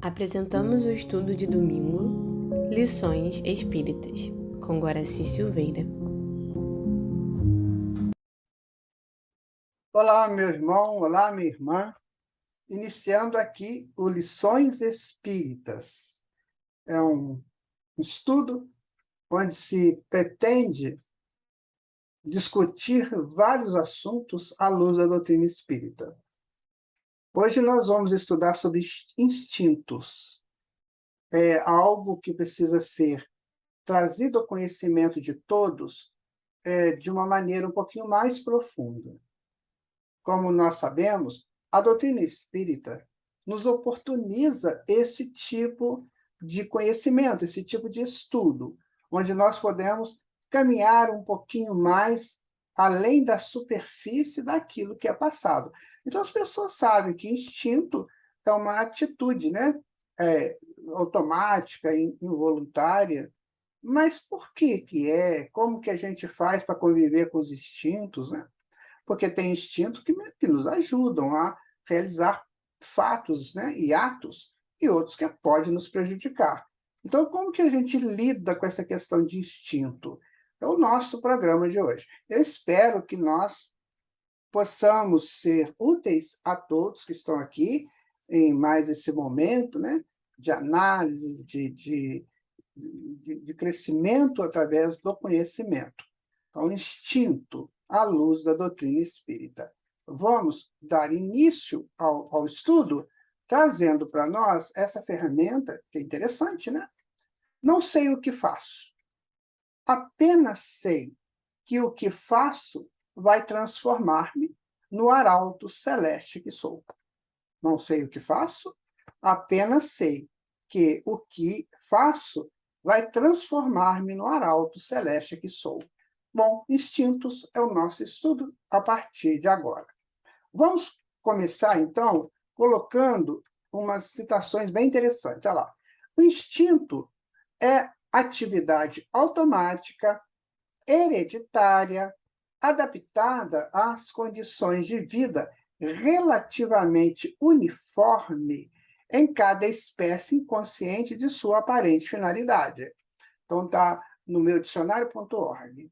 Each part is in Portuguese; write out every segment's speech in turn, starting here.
Apresentamos o estudo de domingo, Lições Espíritas, com Guaraci Silveira. Olá, meu irmão, olá, minha irmã. Iniciando aqui o Lições Espíritas. É um estudo onde se pretende discutir vários assuntos à luz da doutrina espírita. Hoje nós vamos estudar sobre instintos. É algo que precisa ser trazido ao conhecimento de todos de uma maneira um pouquinho mais profunda. Como nós sabemos, a doutrina espírita nos oportuniza esse tipo de conhecimento, esse tipo de estudo, onde nós podemos caminhar um pouquinho mais além da superfície daquilo que é passado. Então, as pessoas sabem que instinto é uma atitude, né? Automática, involuntária, mas por que que é? Como que a gente faz para conviver com os instintos, né? Porque tem instintos que nos ajudam a realizar fatos, né, e atos, e outros que podem nos prejudicar. Então, como que a gente lida com essa questão de instinto? É o nosso programa de hoje. Eu espero que nós possamos ser úteis a todos que estão aqui em mais esse momento, né, de análise, de crescimento através do conhecimento. Então, instinto à luz da doutrina espírita. Vamos dar início ao estudo trazendo para nós essa ferramenta, que é interessante, né? Não sei o que faço, apenas sei que o que faço vai transformar-me no arauto celeste que sou. Não sei o que faço, apenas sei que o que faço vai transformar-me no arauto celeste que sou. Bom, instintos é o nosso estudo a partir de agora. Vamos começar, então, colocando umas citações bem interessantes. Olha lá. O instinto é atividade automática, hereditária, adaptada às condições de vida relativamente uniforme em cada espécie inconsciente de sua aparente finalidade. Então, está no meu dicionário.org.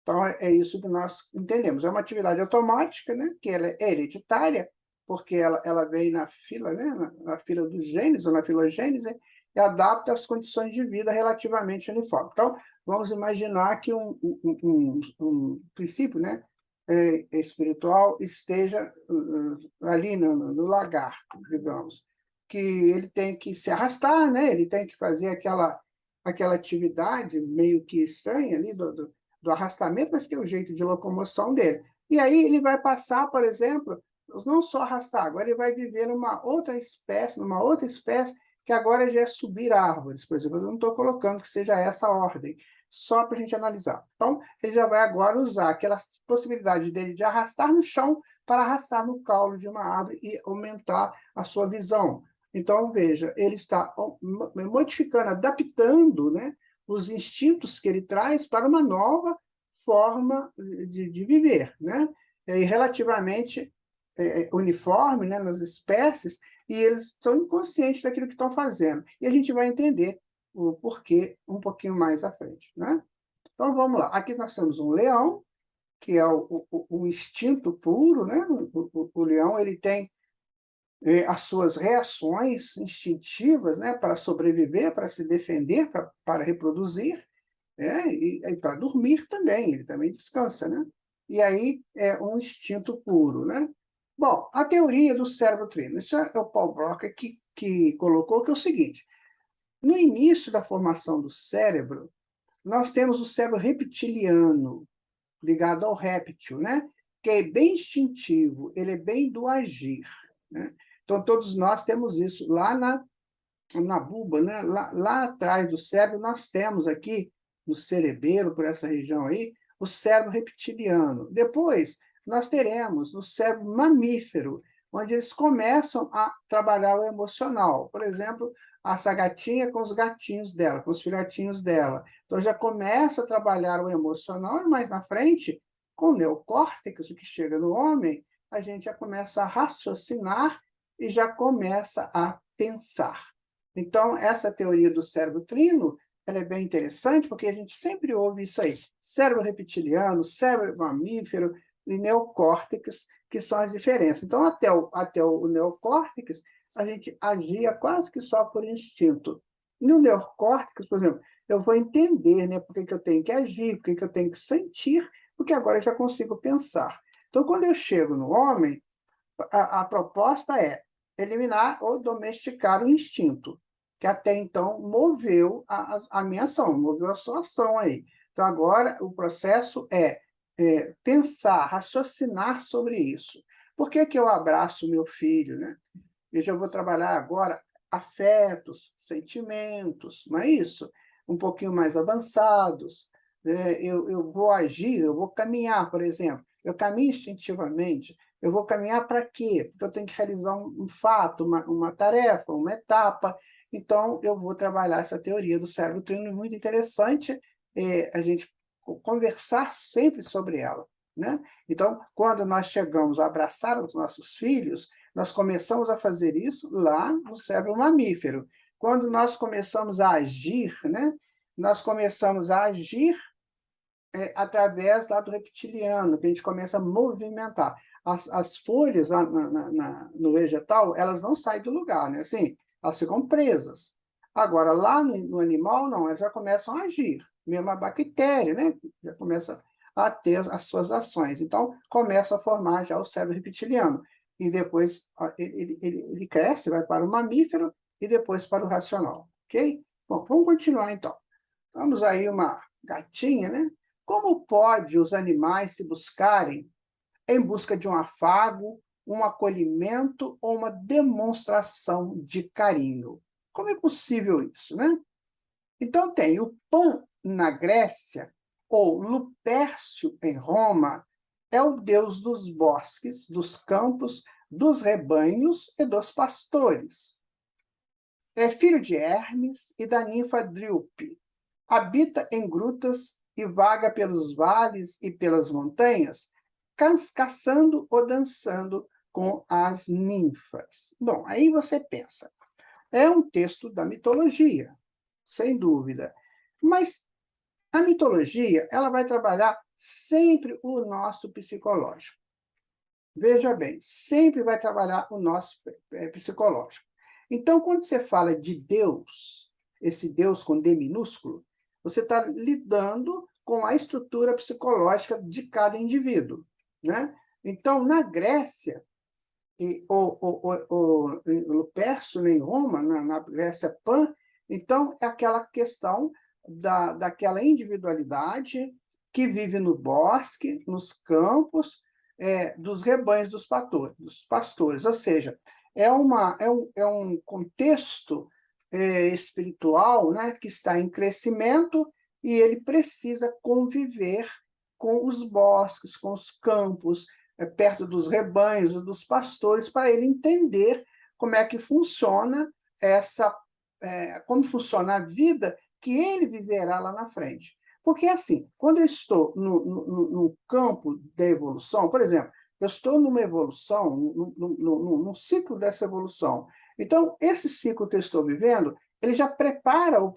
Então, é isso que nós entendemos. É uma atividade automática, né, que ela é hereditária, porque ela vem na fila, né, na fila dos genes, ou na filogênese, e adapta às condições de vida relativamente uniformes. Então, vamos imaginar que um princípio, né, espiritual esteja ali no lagar, digamos, que ele tem que se arrastar, né, ele tem que fazer aquela atividade meio que estranha ali do arrastamento, mas que é o jeito de locomoção dele. E aí ele vai passar, por exemplo, não só arrastar, agora ele vai viver numa outra espécie, que agora já é subir árvores, por exemplo. Eu não estou colocando que seja essa a ordem, só para a gente analisar. Então, ele já vai agora usar aquela possibilidade dele de arrastar no chão para arrastar no caule de uma árvore e aumentar a sua visão. Então, veja, ele está modificando, adaptando, né, os instintos que ele traz para uma nova forma de viver, né? E relativamente uniforme, né, nas espécies, e eles estão inconscientes daquilo que estão fazendo. E a gente vai entender o porquê um pouquinho mais à frente, né? Então, vamos lá. Aqui nós temos um leão, que é o instinto puro, né? O leão ele tem as suas reações instintivas, né, para sobreviver, para se defender, para reproduzir, e para dormir também, ele também descansa, né? E aí é um instinto puro, né? Bom, a teoria do cérebro trino, isso é o Paul Broca que colocou, que é o seguinte: no início da formação do cérebro, nós temos o cérebro reptiliano, ligado ao réptil, né? Que é bem instintivo, ele é bem do agir, né? Então, todos nós temos isso lá na bulba, né? Lá atrás do cérebro, nós temos aqui, no cerebelo, por essa região aí, o cérebro reptiliano. Depois, nós teremos o cérebro mamífero, onde eles começam a trabalhar o emocional. Por exemplo, essa gatinha com os gatinhos dela, com os filhotinhos dela. Então, já começa a trabalhar o emocional, e mais na frente, com o neocórtex, o que chega no homem, a gente já começa a raciocinar e já começa a pensar. Então, essa teoria do cérebro trino, ela é bem interessante, porque a gente sempre ouve isso aí. Cérebro reptiliano, cérebro mamífero e neocórtex, que são as diferenças. Então, até o neocórtex, a gente agia quase que só por instinto. No neocórtex, por exemplo, eu vou entender, né, por que eu tenho que agir, por que eu tenho que sentir, porque agora eu já consigo pensar. Então, quando eu chego no homem, a proposta é eliminar ou domesticar o instinto, que até então moveu a minha ação, moveu a sua ação aí. Então, agora, o processo é pensar, raciocinar sobre isso. Por que que eu abraço meu filho, né? Eu já vou trabalhar agora afetos, sentimentos, não é isso? Um pouquinho mais avançados. Eu vou agir, eu vou caminhar, por exemplo. Eu caminho instintivamente. Eu vou caminhar para quê? Porque eu tenho que realizar um fato, uma tarefa, uma etapa. Então, eu vou trabalhar essa teoria do cérebro trino, muito interessante a gente conversar sempre sobre ela, né? Então, quando nós chegamos a abraçar os nossos filhos, nós começamos a fazer isso lá no cérebro mamífero. Quando nós começamos a agir, né? Nós começamos a agir através lá do reptiliano, que a gente começa a movimentar. As folhas lá no vegetal, elas não saem do lugar, né? Assim, elas ficam presas. Agora, lá no animal, não, elas já começam a agir. Mesmo a bactéria, né? Já começa a ter as suas ações. Então, começa a formar já o cérebro reptiliano. E depois ele cresce, vai para o mamífero e depois para o racional. Ok? Bom, vamos continuar então. Vamos aí uma gatinha, né? Como pode os animais se buscarem em busca de um afago, um acolhimento ou uma demonstração de carinho? Como é possível isso, né? Então tem o Pan na Grécia, ou Lupércio em Roma, é o deus dos bosques, dos campos, dos rebanhos e dos pastores. É filho de Hermes e da ninfa Dríope. Habita em grutas e vaga pelos vales e pelas montanhas, caçando ou dançando com as ninfas. Bom, aí você pensa, é um texto da mitologia, sem dúvida. Mas a mitologia, ela vai trabalhar sempre o nosso psicológico. Veja bem, sempre vai trabalhar o nosso psicológico. Então, quando você fala de Deus, esse Deus com D minúsculo, você está lidando com a estrutura psicológica de cada indivíduo, né? Então, na Grécia, o Perso em Roma, na Grécia Pan, então é aquela questão daquela individualidade que vive no bosque, nos campos, dos rebanhos dos pastores. Ou seja, é um contexto espiritual, né, que está em crescimento e ele precisa conviver com os bosques, com os campos, perto dos rebanhos e dos pastores, para ele entender como é que funciona como funciona a vida que ele viverá lá na frente. Porque, assim, quando eu estou no campo da evolução, por exemplo, eu estou numa evolução, num ciclo dessa evolução. Então, esse ciclo que eu estou vivendo, ele já prepara o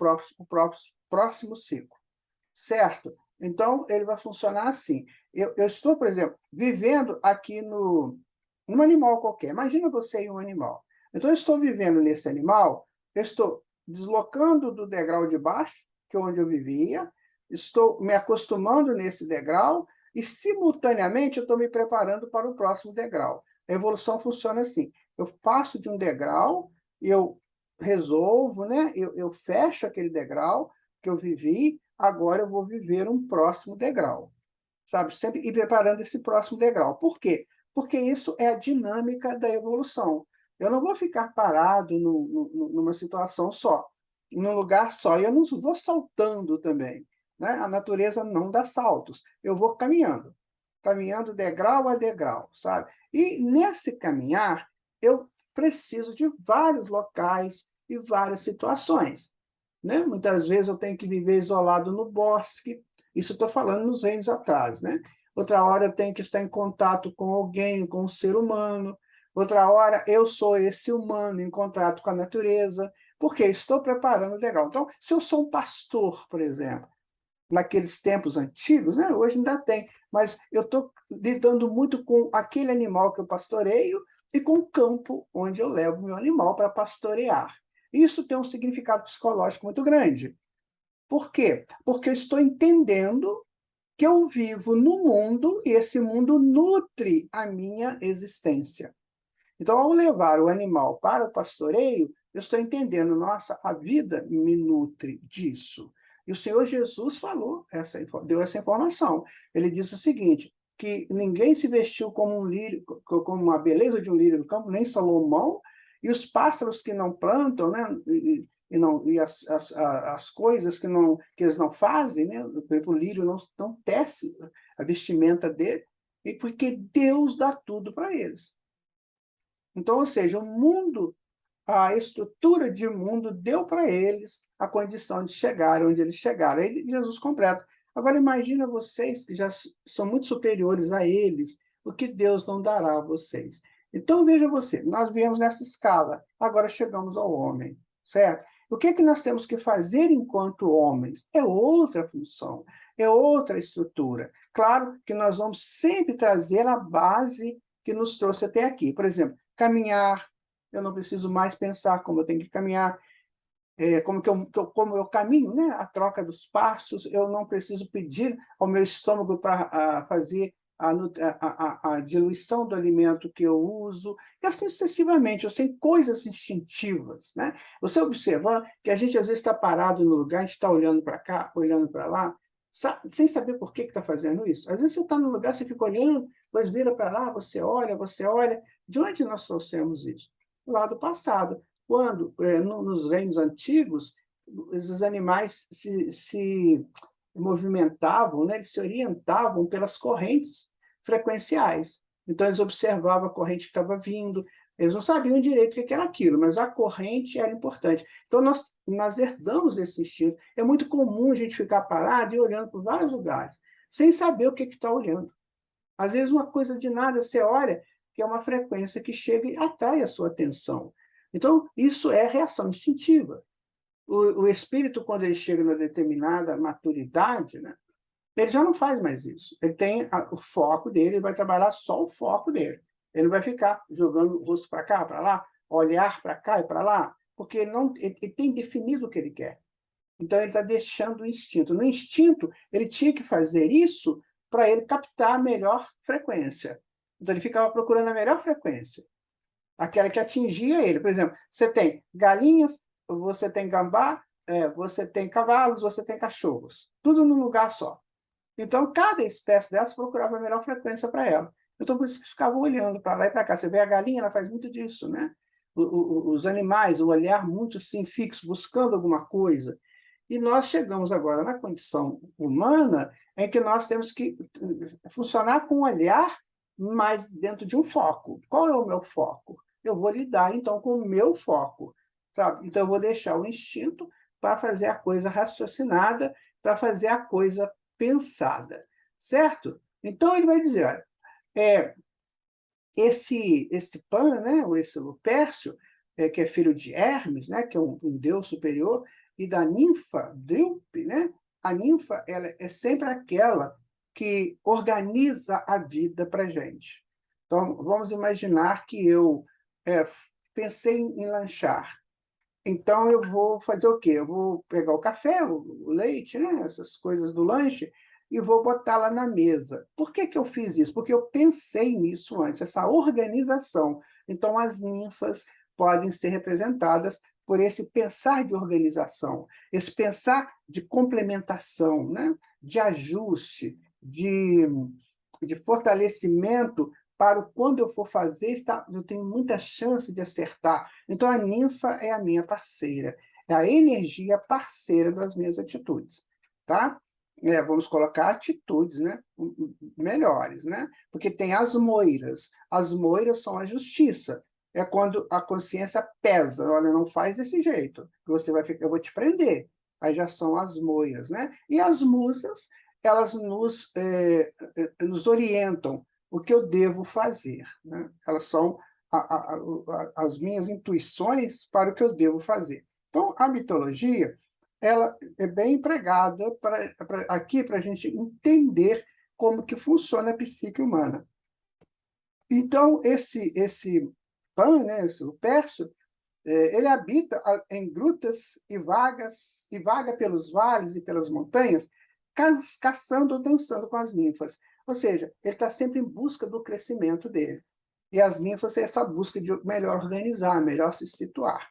próximo ciclo, certo? Então, ele vai funcionar assim. Eu estou, por exemplo, vivendo aqui num animal qualquer. Imagina você em um animal. Então, eu estou vivendo nesse animal, eu estou deslocando do degrau de baixo, que é onde eu vivia, estou me acostumando nesse degrau e, simultaneamente, eu estou me preparando para o próximo degrau. A evolução funciona assim. Eu passo de um degrau, eu resolvo, né? Eu fecho aquele degrau que eu vivi, agora eu vou viver um próximo degrau, sabe? Sempre ir preparando esse próximo degrau. Por quê? Porque isso é a dinâmica da evolução. Eu não vou ficar parado numa situação só, num lugar só. E eu não vou saltando também, né? A natureza não dá saltos. Eu vou caminhando degrau a degrau, sabe? E nesse caminhar, eu preciso de vários locais e várias situações, né? Muitas vezes eu tenho que viver isolado no bosque, isso estou falando nos reinos atrás, né? Outra hora eu tenho que estar em contato com alguém, com um ser humano. Outra hora eu sou esse humano em contato com a natureza. Porque estou preparando o degrau. Então, se eu sou um pastor, por exemplo, naqueles tempos antigos, né? Hoje ainda tem, mas eu estou lidando muito com aquele animal que eu pastoreio e com o campo onde eu levo meu animal para pastorear. Isso tem um significado psicológico muito grande. Por quê? Porque eu estou entendendo que eu vivo no mundo e esse mundo nutre a minha existência. Então, ao levar o animal para o pastoreio, eu estou entendendo, nossa, a vida me nutre disso. E o Senhor Jesus falou, deu essa informação. Ele disse o seguinte, que ninguém se vestiu como um lírio, como uma beleza de um lírio do campo, nem Salomão, e os pássaros que não plantam, né, e as coisas que eles não fazem, né, por exemplo, o lírio não tece a vestimenta dele, e porque Deus dá tudo para eles. Então, ou seja, o mundo, a estrutura de mundo deu para eles a condição de chegar onde eles chegaram. Aí Jesus completa. Agora, imagina vocês, que já são muito superiores a eles, o que Deus não dará a vocês. Então, veja você, nós viemos nessa escala, agora chegamos ao homem, certo? O que é que nós temos que fazer enquanto homens? É outra função, é outra estrutura. Claro que nós vamos sempre trazer a base que nos trouxe até aqui. Por exemplo, caminhar, eu não preciso mais pensar como eu tenho que caminhar, como eu caminho, né? A troca dos passos, eu não preciso pedir ao meu estômago para fazer a diluição do alimento que eu uso, e assim sucessivamente. Eu sei coisas instintivas, né? Você observa que a gente às vezes está parado no lugar, a gente está olhando para cá, olhando para lá, sem saber por que está fazendo isso. Às vezes você está no lugar, você fica olhando, depois vira para lá, você olha, você olha. De onde nós trouxemos isso? Lá do passado, quando, nos reinos antigos, esses animais se movimentavam, né? Eles se orientavam pelas correntes frequenciais. Então, eles observavam a corrente que estava vindo, eles não sabiam direito o que era aquilo, mas a corrente era importante. Então, nós herdamos esse instinto. É muito comum a gente ficar parado e olhando para vários lugares, sem saber o que está olhando. Às vezes, uma coisa de nada, você olha, que é uma frequência que chega e atrai a sua atenção. Então, isso é reação instintiva. O espírito, quando ele chega na determinada maturidade, né, ele já não faz mais isso. Ele tem o foco dele, ele vai trabalhar só o foco dele. Ele não vai ficar jogando o rosto para cá, para lá, olhar para cá e para lá, porque ele tem definido o que ele quer. Então, ele está deixando o instinto. No instinto, ele tinha que fazer isso para ele captar a melhor frequência. Então, ele ficava procurando a melhor frequência, aquela que atingia ele. Por exemplo, você tem galinhas, você tem gambá, você tem cavalos, você tem cachorros. Tudo num lugar só. Então, cada espécie dessas procurava a melhor frequência para ela. Então, por isso que ficava olhando para lá e para cá. Você vê a galinha, ela faz muito disso, né? Os animais, o olhar muito assim, fixo, buscando alguma coisa. E nós chegamos agora na condição humana em que nós temos que funcionar com um olhar mais dentro de um foco. Qual é o meu foco? Eu vou lidar, então, com o meu foco, sabe? Então, eu vou deixar o instinto para fazer a coisa raciocinada, para fazer a coisa pensada, certo? Então, ele vai dizer, olha, esse Pan, né, ou esse Lupércio, que é filho de Hermes, né, que é um deus superior, e da ninfa Dríope, né? A ninfa, ela é sempre aquela que organiza a vida para a gente. Então, vamos imaginar que eu pensei em lanchar. Então, eu vou fazer o quê? Eu vou pegar o café, o leite, né? Essas coisas do lanche, e vou botar lá na mesa. Por que que eu fiz isso? Porque eu pensei nisso antes, essa organização. Então, as ninfas podem ser representadas por esse pensar de organização, esse pensar de complementação, né? De ajuste, de fortalecimento para quando eu for fazer, eu tenho muita chance de acertar. Então, a ninfa é a minha parceira, é a energia parceira das minhas atitudes, tá? Vamos colocar atitudes, né? Melhores, né? Porque tem as moiras. As moiras são a justiça. É quando a consciência pesa. Olha, não faz desse jeito, que você vai ficar, eu vou te prender. Aí já são as moiras, né? E as musas, elas nos orientam o que eu devo fazer, né? Elas são as minhas intuições para o que eu devo fazer. Então, a mitologia, ela é bem empregada aqui para a gente entender como que funciona a psique humana. Então, esse Pan, né, o Pércio, ele habita em grutas e vaga pelos vales e pelas montanhas, caçando ou dançando com as ninfas. Ou seja, ele está sempre em busca do crescimento dele. E as ninfas é essa busca de melhor organizar, melhor se situar.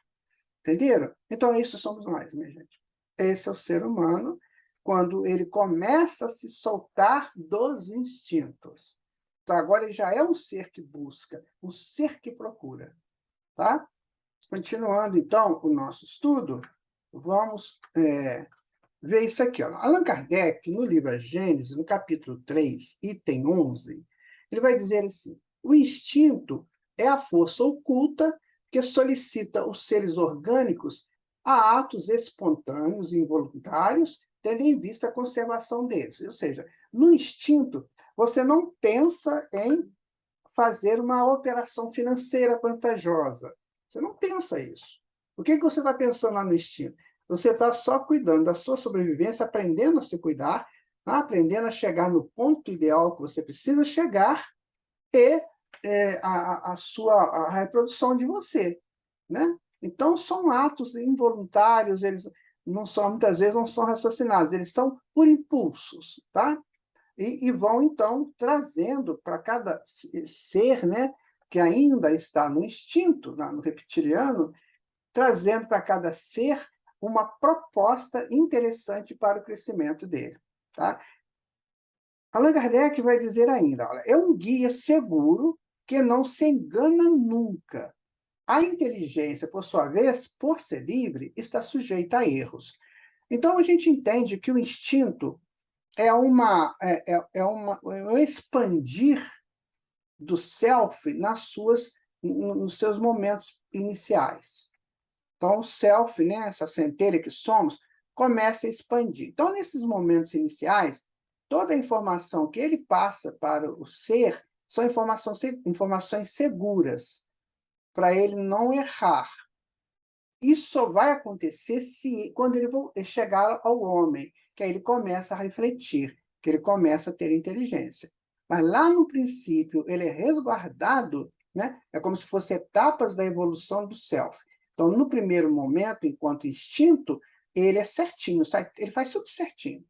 Entenderam? Então, isso somos nós, minha gente. Esse é o ser humano quando ele começa a se soltar dos instintos. Então, agora ele já é um ser que busca, um ser que procura. Tá? Continuando, então, o nosso estudo, vamos ver isso aqui. Ó. Allan Kardec, no livro A Gênese, no capítulo 3, item 11, ele vai dizer assim, o instinto é a força oculta que solicita os seres orgânicos a atos espontâneos e involuntários, tendo em vista a conservação deles. Ou seja, no instinto, você não pensa em fazer uma operação financeira vantajosa. Você não pensa isso. O que você está pensando lá no instinto? Você está só cuidando da sua sobrevivência, aprendendo a se cuidar, aprendendo a chegar no ponto ideal que você precisa chegar e a reprodução de você. Né? Então, são atos involuntários, eles não são, muitas vezes não são raciocinados, eles são por impulsos. Tá? E vão, então, trazendo para cada ser, né, que ainda está no instinto, no reptiliano, trazendo para cada ser uma proposta interessante para o crescimento dele. Tá? Allan Kardec vai dizer ainda, olha, é um guia seguro que não se engana nunca. A inteligência, por sua vez, por ser livre, está sujeita a erros. Então, a gente entende que o instinto é um expandir do self nos seus momentos iniciais. Então, o self, né, essa centelha que somos, começa a expandir. Então, nesses momentos iniciais, toda a informação que ele passa para o ser são informações seguras, para ele não errar. Isso só vai acontecer quando ele chegar ao homem, que aí ele começa a refletir, que ele começa a ter inteligência. Mas lá no princípio, ele é resguardado, né? É como se fossem etapas da evolução do self. Então, no primeiro momento, enquanto instinto, ele é certinho, ele faz tudo certinho.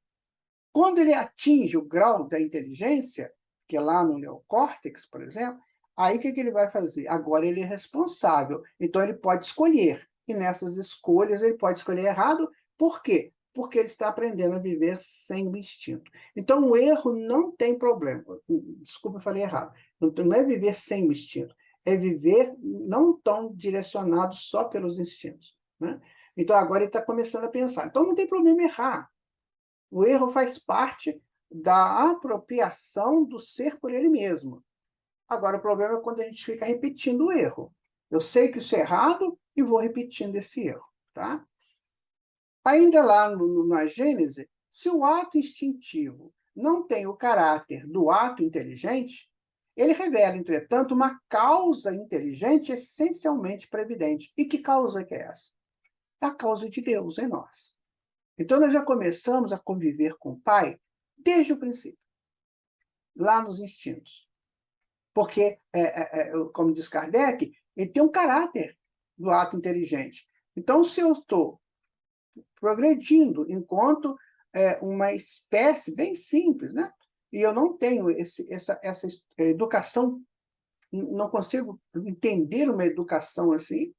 Quando ele atinge o grau da inteligência, que é lá no neocórtex, por exemplo, aí o que ele vai fazer? Agora ele é responsável, então ele pode escolher. E nessas escolhas ele pode escolher errado. Por quê? Porque ele está aprendendo a viver sem o instinto. Então, o erro não tem problema. Desculpa, eu falei errado. Não é viver sem o instinto. É viver não tão direcionado só pelos instintos. Né? Então, agora ele está começando a pensar. Então, não tem problema errar. O erro faz parte da apropriação do ser por ele mesmo. Agora, o problema é quando a gente fica repetindo o erro. Eu sei que isso é errado e vou repetindo esse erro. Tá? Ainda lá na Gênese, se o ato instintivo não tem o caráter do ato inteligente, ele revela, entretanto, uma causa inteligente essencialmente previdente. E que causa que é essa? É a causa de Deus em nós. Então, nós já começamos a conviver com o Pai desde o princípio, lá nos instintos. Porque, como diz Kardec, ele tem um caráter do ato inteligente. Então, se eu estou progredindo enquanto uma espécie bem simples, né? E eu não tenho essa educação, não consigo entender uma educação assim,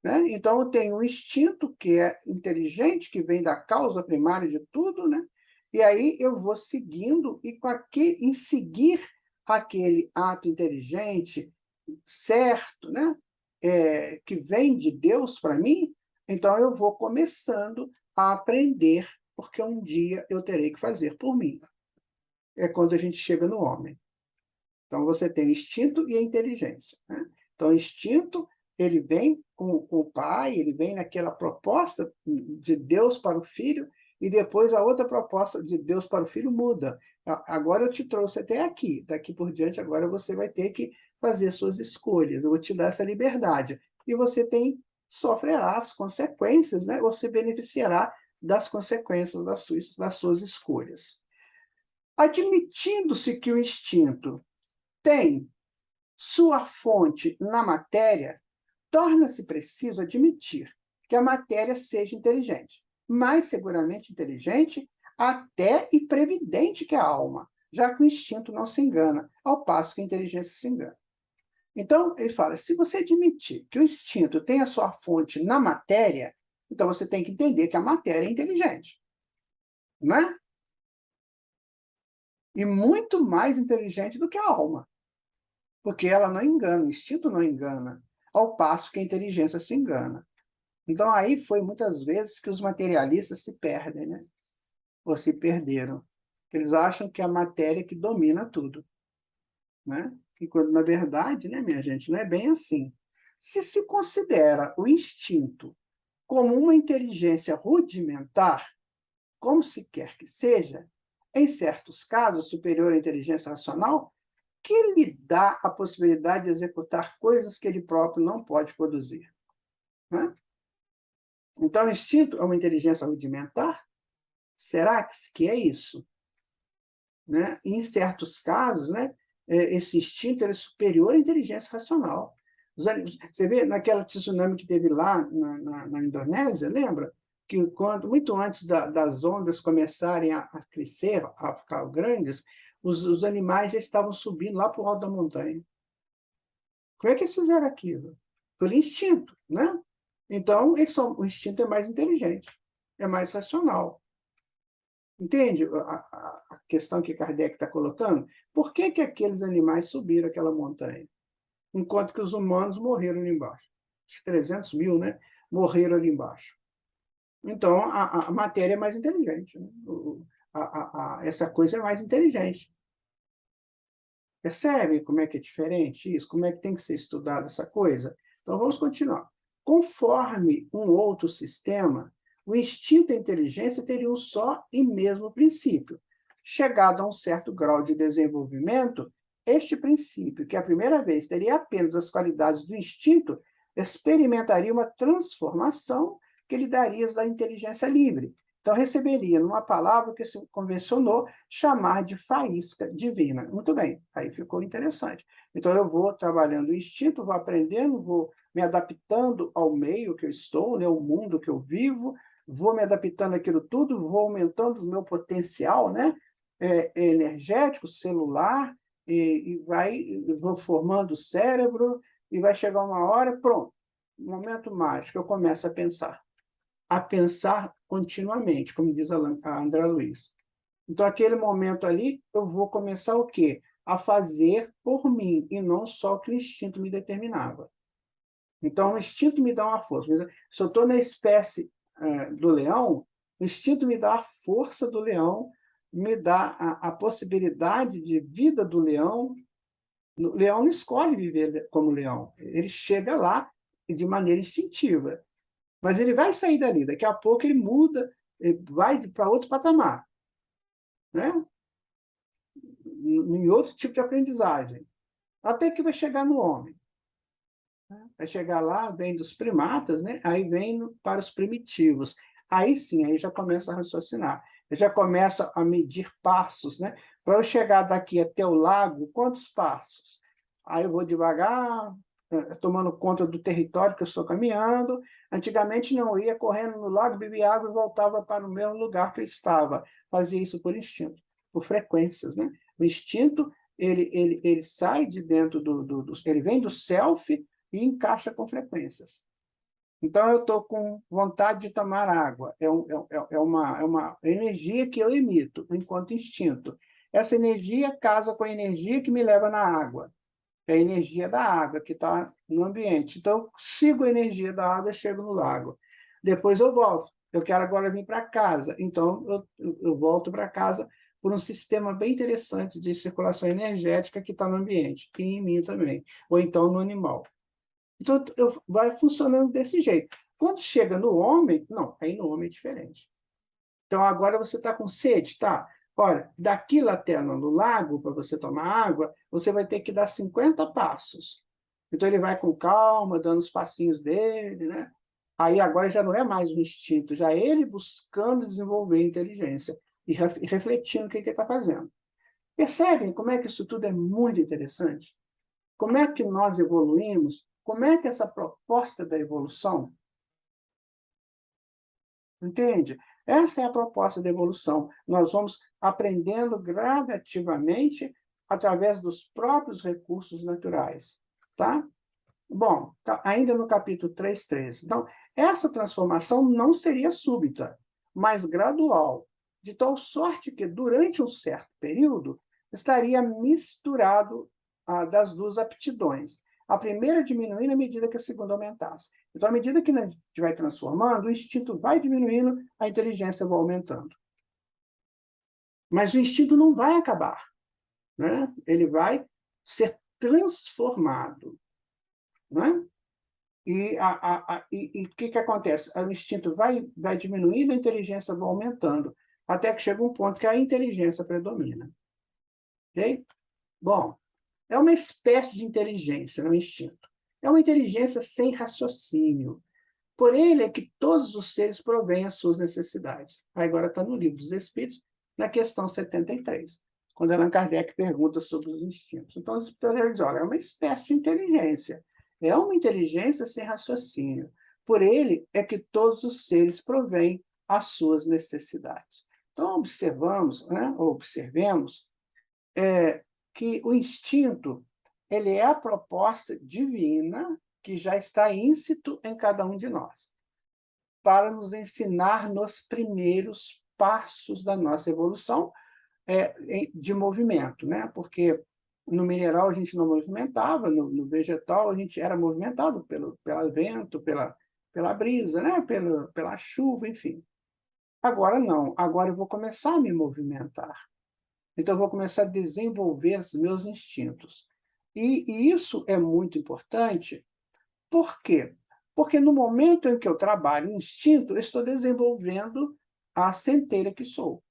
né? Então, eu tenho um instinto que é inteligente, que vem da causa primária de tudo, né? E aí eu vou seguindo, e em seguir aquele ato inteligente, certo, né? Que vem de Deus para mim, então eu vou começando a aprender, porque um dia eu terei que fazer por mim. É quando a gente chega no homem. Então, você tem o instinto e a inteligência. Né? Então, o instinto, ele vem com o pai, ele vem naquela proposta de Deus para o filho, e depois a outra proposta de Deus para o filho muda. Agora eu te trouxe até aqui, daqui por diante, agora você vai ter que fazer suas escolhas, eu vou te dar essa liberdade. E você tem sofrerá as consequências, né? Ou se beneficiará das consequências das suas escolhas. Admitindo-se que o instinto tem sua fonte na matéria, torna-se preciso admitir que a matéria seja inteligente, mais seguramente inteligente até e previdente que a alma, já que o instinto não se engana, ao passo que a inteligência se engana. Então, ele fala, se você admitir que o instinto tem a sua fonte na matéria, então você tem que entender que a matéria é inteligente, não é? E muito mais inteligente do que a alma, porque ela não engana, o instinto não engana, ao passo que a inteligência se engana. Então, aí foi muitas vezes que os materialistas se perdem, né? Ou se perderam. Eles acham que é a matéria que domina tudo, né? E quando, na verdade, né, minha gente, não é bem assim. Se considera o instinto como uma inteligência rudimentar, como se quer que seja, em certos casos superior à inteligência racional, que lhe dá a possibilidade de executar coisas que ele próprio não pode produzir, né? Então, o instinto é uma inteligência rudimentar? Será que é isso? Né? Em certos casos, né, esse instinto é superior à inteligência racional. Você vê naquela tsunami que teve lá na Indonésia, lembra? Que quando, muito antes das ondas começarem a crescer, a ficar grandes, os animais já estavam subindo lá para o alto da montanha. Como é que eles fizeram aquilo? Pelo instinto, né? Então, o instinto é mais inteligente, é mais racional. Entende a questão que Kardec está colocando? Por que aqueles animais subiram aquela montanha, enquanto que os humanos morreram ali embaixo? Os 300 mil, né? Morreram ali embaixo. Então, a matéria é mais inteligente. Né? Essa coisa é mais inteligente. Percebe como é que é diferente isso? Como é que tem que ser estudada essa coisa? Então, vamos continuar. Conforme um outro sistema, o instinto e a inteligência teriam um só e mesmo princípio. Chegado a um certo grau de desenvolvimento, este princípio, que à primeira vez teria apenas as qualidades do instinto, experimentaria uma transformação que lhe daria da inteligência livre. Então, receberia, numa palavra que se convencionou, chamar de faísca divina. Muito bem, aí ficou interessante. Então, eu vou trabalhando o instinto, vou aprendendo, vou me adaptando ao meio que eu estou, né, ao mundo que eu vivo, vou me adaptando àquilo tudo, vou aumentando o meu potencial, né, energético, celular, vou formando o cérebro, e vai chegar uma hora, pronto, um momento mágico, eu começo a pensar continuamente, como diz a André Luiz. Então, aquele momento ali, eu vou começar o quê? A fazer por mim, e não só o que o instinto me determinava. Então, o instinto me dá uma força. Se eu estou na espécie do leão, o instinto me dá a força do leão, me dá a possibilidade de vida do leão. O leão não escolhe viver como leão, ele chega lá de maneira instintiva. Mas ele vai sair dali, daqui a pouco ele muda, ele vai para outro patamar, né? Em outro tipo de aprendizagem, até que vai chegar no homem. Vai chegar lá, vem dos primatas, né? Aí vem para os primitivos. Aí sim, aí já começa a raciocinar. Eu já começa a medir passos, né? Para eu chegar daqui até o lago, quantos passos? Aí eu vou devagar, tomando conta do território que eu estou caminhando. Antigamente não, eu ia correndo no lago, bebia água e voltava para o mesmo lugar que eu estava. Fazia isso por instinto, por frequências, né? O instinto, ele sai de dentro ele vem do self e encaixa com frequências. Então, eu estou com vontade de tomar água. É uma energia que eu emito, enquanto instinto. Essa energia casa com a energia que me leva na água. É a energia da água que está no ambiente. Então, eu sigo a energia da água e chego no lago. Depois eu volto. Eu quero agora vir para casa. Então, eu volto para casa por um sistema bem interessante de circulação energética que está no ambiente, e em mim também, ou então no animal. Então, vai funcionando desse jeito. Quando chega no homem, não, aí no homem é diferente. Então, agora você está com sede, tá? Olha, daqui até no lago, para você tomar água, você vai ter que dar 50 passos. Então, ele vai com calma, dando os passinhos dele, né? Aí, agora, já não é mais um instinto, já é ele buscando desenvolver inteligência e refletindo o que ele está fazendo. Percebem como é que isso tudo é muito interessante? Como é que nós evoluímos? Como é que essa proposta da evolução, entende? Essa é a proposta da evolução. Nós vamos aprendendo gradativamente através dos próprios recursos naturais, tá? Bom, ainda no capítulo 3:13. Então, essa transformação não seria súbita, mas gradual, de tal sorte que, durante um certo período, estaria misturado das duas aptidões. A primeira diminuindo à medida que a segunda aumentasse. Então, à medida que a gente vai transformando, o instinto vai diminuindo, a inteligência vai aumentando. Mas o instinto não vai acabar, né? Ele vai ser transformado, né? E o que acontece? O instinto vai diminuindo, a inteligência vai aumentando, até que chega um ponto que a inteligência predomina. Ok? Bom, é uma espécie de inteligência, não é um instinto. É uma inteligência sem raciocínio. Por ele é que todos os seres provêm as suas necessidades. Agora está no Livro dos Espíritos, na questão 73, quando Allan Kardec pergunta sobre os instintos. Então, os espíritos dizem, olha, é uma espécie de inteligência. É uma inteligência sem raciocínio. Por ele é que todos os seres provêm as suas necessidades. Então, observamos, né, ou observemos, que o instinto ele é a proposta divina que já está íncito em cada um de nós, para nos ensinar nos primeiros passos da nossa evolução de movimento, né? Porque no mineral a gente não movimentava, no vegetal a gente era movimentado pelo vento, pela brisa, né? Pela chuva, enfim. Agora não, agora eu vou começar a me movimentar. Então, eu vou começar a desenvolver os meus instintos. E isso é muito importante. Por quê? Porque no momento em que eu trabalho o instinto, eu estou desenvolvendo a centelha que sou.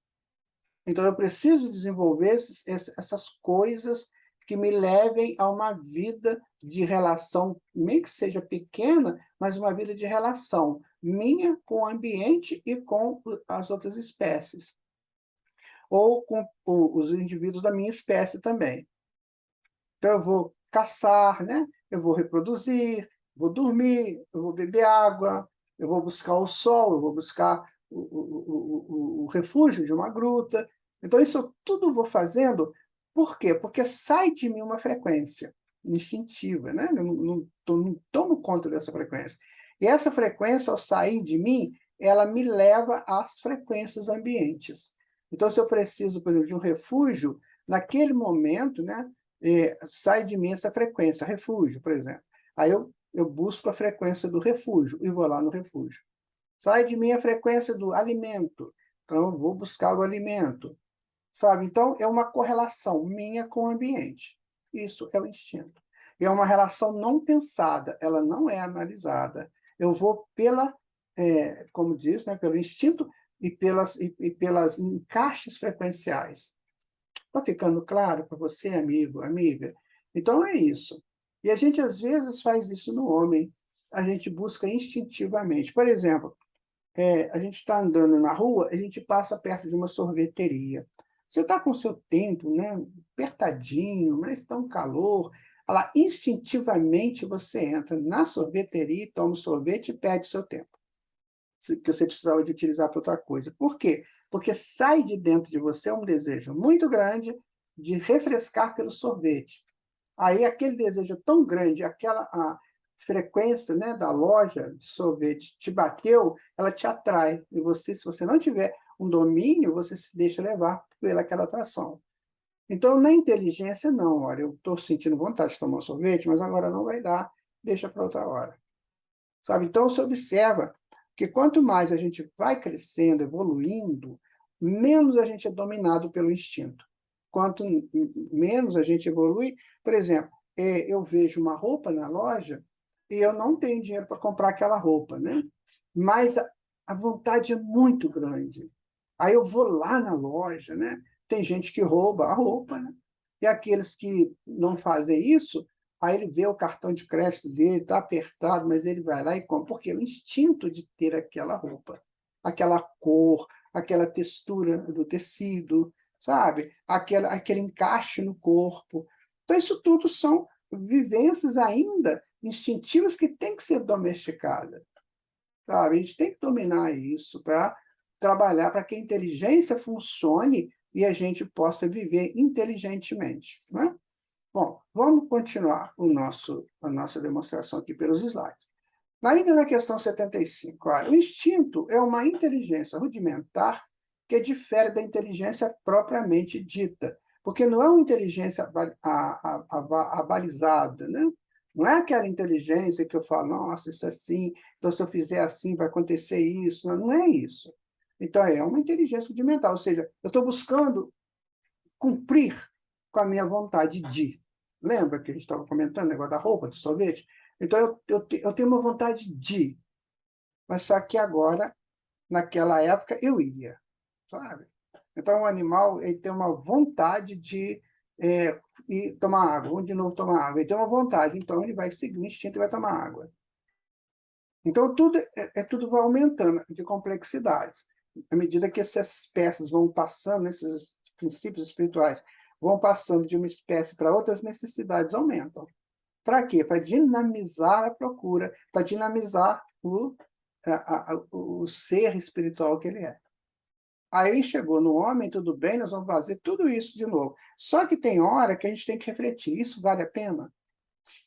Então, eu preciso desenvolver essas coisas que me levem a uma vida de relação, nem que seja pequena, mas uma vida de relação minha com o ambiente e com as outras espécies, ou com os indivíduos da minha espécie também. Então, eu vou caçar, né? Eu vou reproduzir, vou dormir, eu vou beber água, eu vou buscar o sol, eu vou buscar o refúgio de uma gruta. Então, isso eu tudo vou fazendo. Por quê? Porque sai de mim uma frequência instintiva, né? Eu não tomo conta dessa frequência. E essa frequência, ao sair de mim, ela me leva às frequências ambientes. Então, se eu preciso, por exemplo, de um refúgio, naquele momento, né, sai de mim essa frequência, refúgio, por exemplo. Aí eu busco a frequência do refúgio e vou lá no refúgio. Sai de mim a frequência do alimento, então eu vou buscar o alimento, sabe? Então, é uma correlação minha com o ambiente. Isso é o instinto. E é uma relação não pensada, ela não é analisada. Eu vou como diz, né, pelo instinto e pelas encaixes frequenciais. Está ficando claro para você, amigo, amiga? Então, é isso. E a gente, às vezes, faz isso no homem. A gente busca instintivamente. Por exemplo, a gente está andando na rua, a gente passa perto de uma sorveteria. Você está com o seu tempo, né, apertadinho, mas está um calor. Olha lá, instintivamente você entra na sorveteria, toma o sorvete e perde o seu tempo, que você precisava de utilizar para outra coisa. Por quê? Porque sai de dentro de você um desejo muito grande de refrescar pelo sorvete. Aí aquele desejo tão grande, a frequência, né, da loja de sorvete te bateu, ela te atrai. E você, se você não tiver um domínio, você se deixa levar pelaquela atração. Então, na inteligência, não. Olha, eu estou sentindo vontade de tomar um sorvete, mas agora não vai dar, deixa para outra hora. Sabe? Então, você observa que quanto mais a gente vai crescendo, evoluindo, menos a gente é dominado pelo instinto. Quanto menos a gente evolui, por exemplo, eu vejo uma roupa na loja e eu não tenho dinheiro para comprar aquela roupa, né? Mas a vontade é muito grande. Aí eu vou lá na loja, né? Tem gente que rouba a roupa, né? E aqueles que não fazem isso, Aí ele vê o cartão de crédito dele, está apertado, mas ele vai lá e compra. Por quê? O instinto de ter aquela roupa, aquela cor, aquela textura do tecido, sabe? Aquele encaixe no corpo. Então, isso tudo são vivências ainda instintivas que têm que ser domesticadas, sabe? A gente tem que dominar isso para trabalhar para que a inteligência funcione e a gente possa viver inteligentemente, não é? Bom, vamos continuar a nossa demonstração aqui pelos slides. Ainda na questão 75, olha, o instinto é uma inteligência rudimentar que difere da inteligência propriamente dita, porque não é uma inteligência abalizada, né? Não é aquela inteligência que eu falo, nossa, isso é assim, então se eu fizer assim vai acontecer isso. Não, não é isso. Então, é uma inteligência rudimentar, ou seja, eu estou buscando cumprir com a minha vontade de. Lembra que a gente estava comentando o negócio da roupa, do sorvete? Então, eu tenho uma vontade de, mas só que agora, naquela época, eu ia, sabe? Então, o animal ele tem uma vontade de ir tomar água, de novo tomar água. Ele tem uma vontade, então ele vai seguir o instinto e vai tomar água. Então, tudo vai aumentando de complexidades. À medida que essas peças vão passando, esses princípios espirituais vão passando de uma espécie para outra, as necessidades aumentam. Para quê? Para dinamizar a procura, para dinamizar o ser espiritual que ele é. Aí chegou no homem, tudo bem, nós vamos fazer tudo isso de novo. Só que tem hora que a gente tem que refletir, isso vale a pena?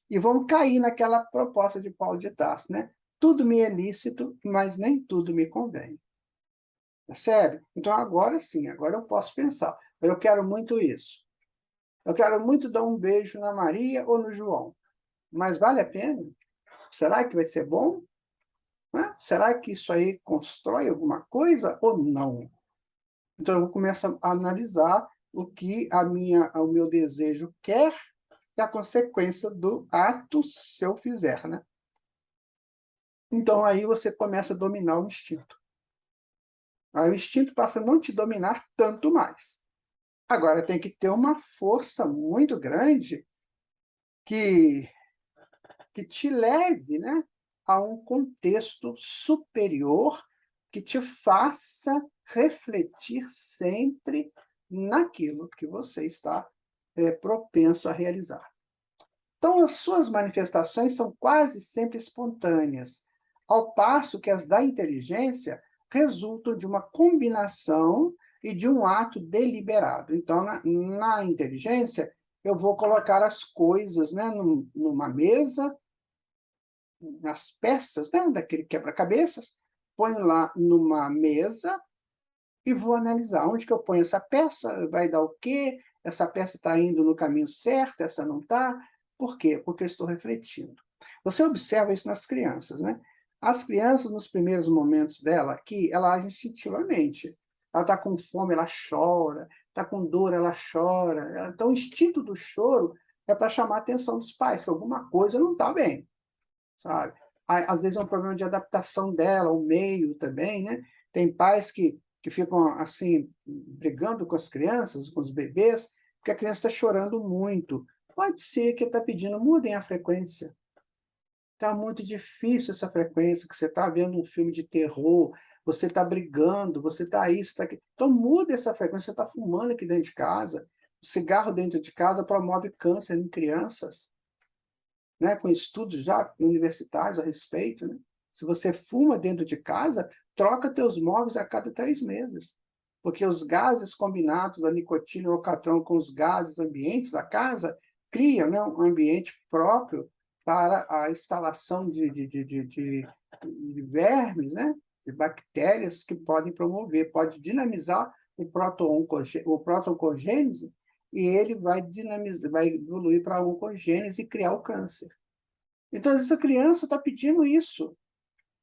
E vamos cair naquela proposta de Paulo de Tarso, né? Tudo me é lícito, mas nem tudo me convém. Percebe? Então agora sim, agora eu posso pensar. Eu quero muito isso. Eu quero muito dar um beijo na Maria ou no João. Mas vale a pena? Será que vai ser bom? Né? Será que isso aí constrói alguma coisa ou não? Então eu começo a analisar o que o meu desejo quer e a consequência do ato se eu fizer, né? Então aí você começa a dominar o instinto. Aí o instinto passa a não te dominar tanto mais. Agora tem que ter uma força muito grande que te leve, né, a um contexto superior que te faça refletir sempre naquilo que você está propenso a realizar. Então, as suas manifestações são quase sempre espontâneas, ao passo que as da inteligência resultam de uma combinação e de um ato deliberado. Então, na inteligência, eu vou colocar as coisas, né, numa mesa, as peças, né, daquele quebra-cabeças, ponho lá numa mesa e vou analisar onde que eu ponho essa peça, vai dar o quê? Essa peça está indo no caminho certo, essa não está. Por quê? Porque eu estou refletindo. Você observa isso nas crianças, né? As crianças, nos primeiros momentos dela, aqui, ela age instintivamente. Ela está com fome, ela chora. Está com dor, ela chora. Então, o instinto do choro é para chamar a atenção dos pais, que alguma coisa não está bem, sabe? Às vezes é um problema de adaptação dela, o meio também, né? Tem pais que ficam, assim, brigando com as crianças, com os bebês, porque a criança está chorando muito. Pode ser que está pedindo, mudem a frequência. Está muito difícil essa frequência, que você está vendo um filme de terror, você está brigando, você está isso, está aqui. Então, muda essa frequência, você está fumando aqui dentro de casa. O cigarro dentro de casa promove câncer em crianças, né, com estudos já universitários a respeito, né? Se você fuma dentro de casa, troca teus móveis a cada 3 meses, porque os gases combinados da nicotina e alcatrão com os gases ambientes da casa criam, né, um ambiente próprio para a instalação de vermes, né, de bactérias que podem promover, pode dinamizar o protoncogênese e ele vai dinamizar, vai evoluir para a oncogênese e criar o câncer. Então, às vezes, a criança está pedindo isso.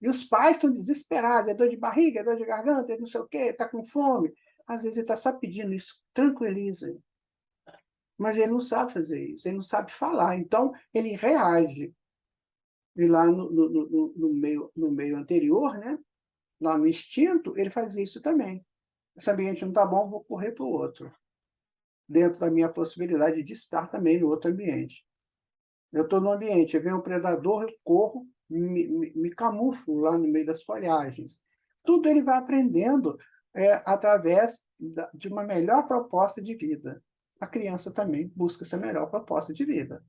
E os pais estão desesperados, é dor de barriga, é dor de garganta, é não sei o quê, está com fome. Às vezes ele está só pedindo isso, tranquiliza ele. Mas ele não sabe fazer isso, ele não sabe falar, então ele reage. E lá no meio anterior, né, lá no instinto, ele faz isso também. Esse ambiente não está bom, vou correr para o outro, dentro da minha possibilidade de estar também no outro ambiente. Eu estou no ambiente, vem um predador, eu corro, me camuflo lá no meio das folhagens. Tudo ele vai aprendendo através de uma melhor proposta de vida. A criança também busca essa melhor proposta de vida.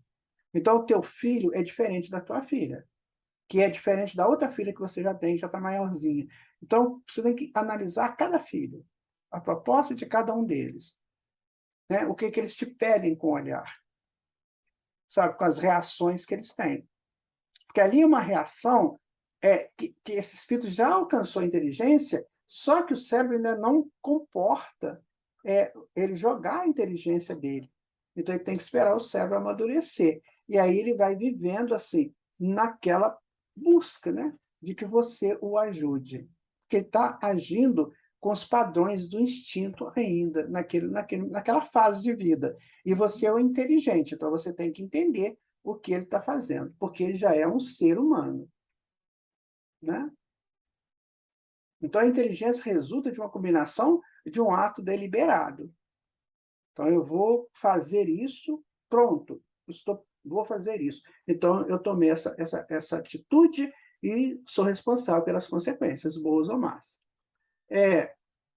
Então, o teu filho é diferente da tua filha, que é diferente da outra filha que você já tem, que já está maiorzinha. Então, você tem que analisar cada filho, a proposta de cada um deles, né? O que eles te pedem com o olhar, sabe? Com as reações que eles têm. Porque ali é uma reação que esse espírito já alcançou a inteligência, só que o cérebro ainda não comporta ele jogar a inteligência dele. Então, ele tem que esperar o cérebro amadurecer. E aí ele vai vivendo assim, naquela busca, né, de que você o ajude. Porque ele está agindo com os padrões do instinto ainda, naquela fase de vida. E você é o inteligente, então você tem que entender o que ele está fazendo, porque ele já é um ser humano, né? Então, a inteligência resulta de uma combinação de um ato deliberado. Então, eu vou fazer isso, pronto, vou fazer isso. Então, eu tomei essa atitude e sou responsável pelas consequências, boas ou más.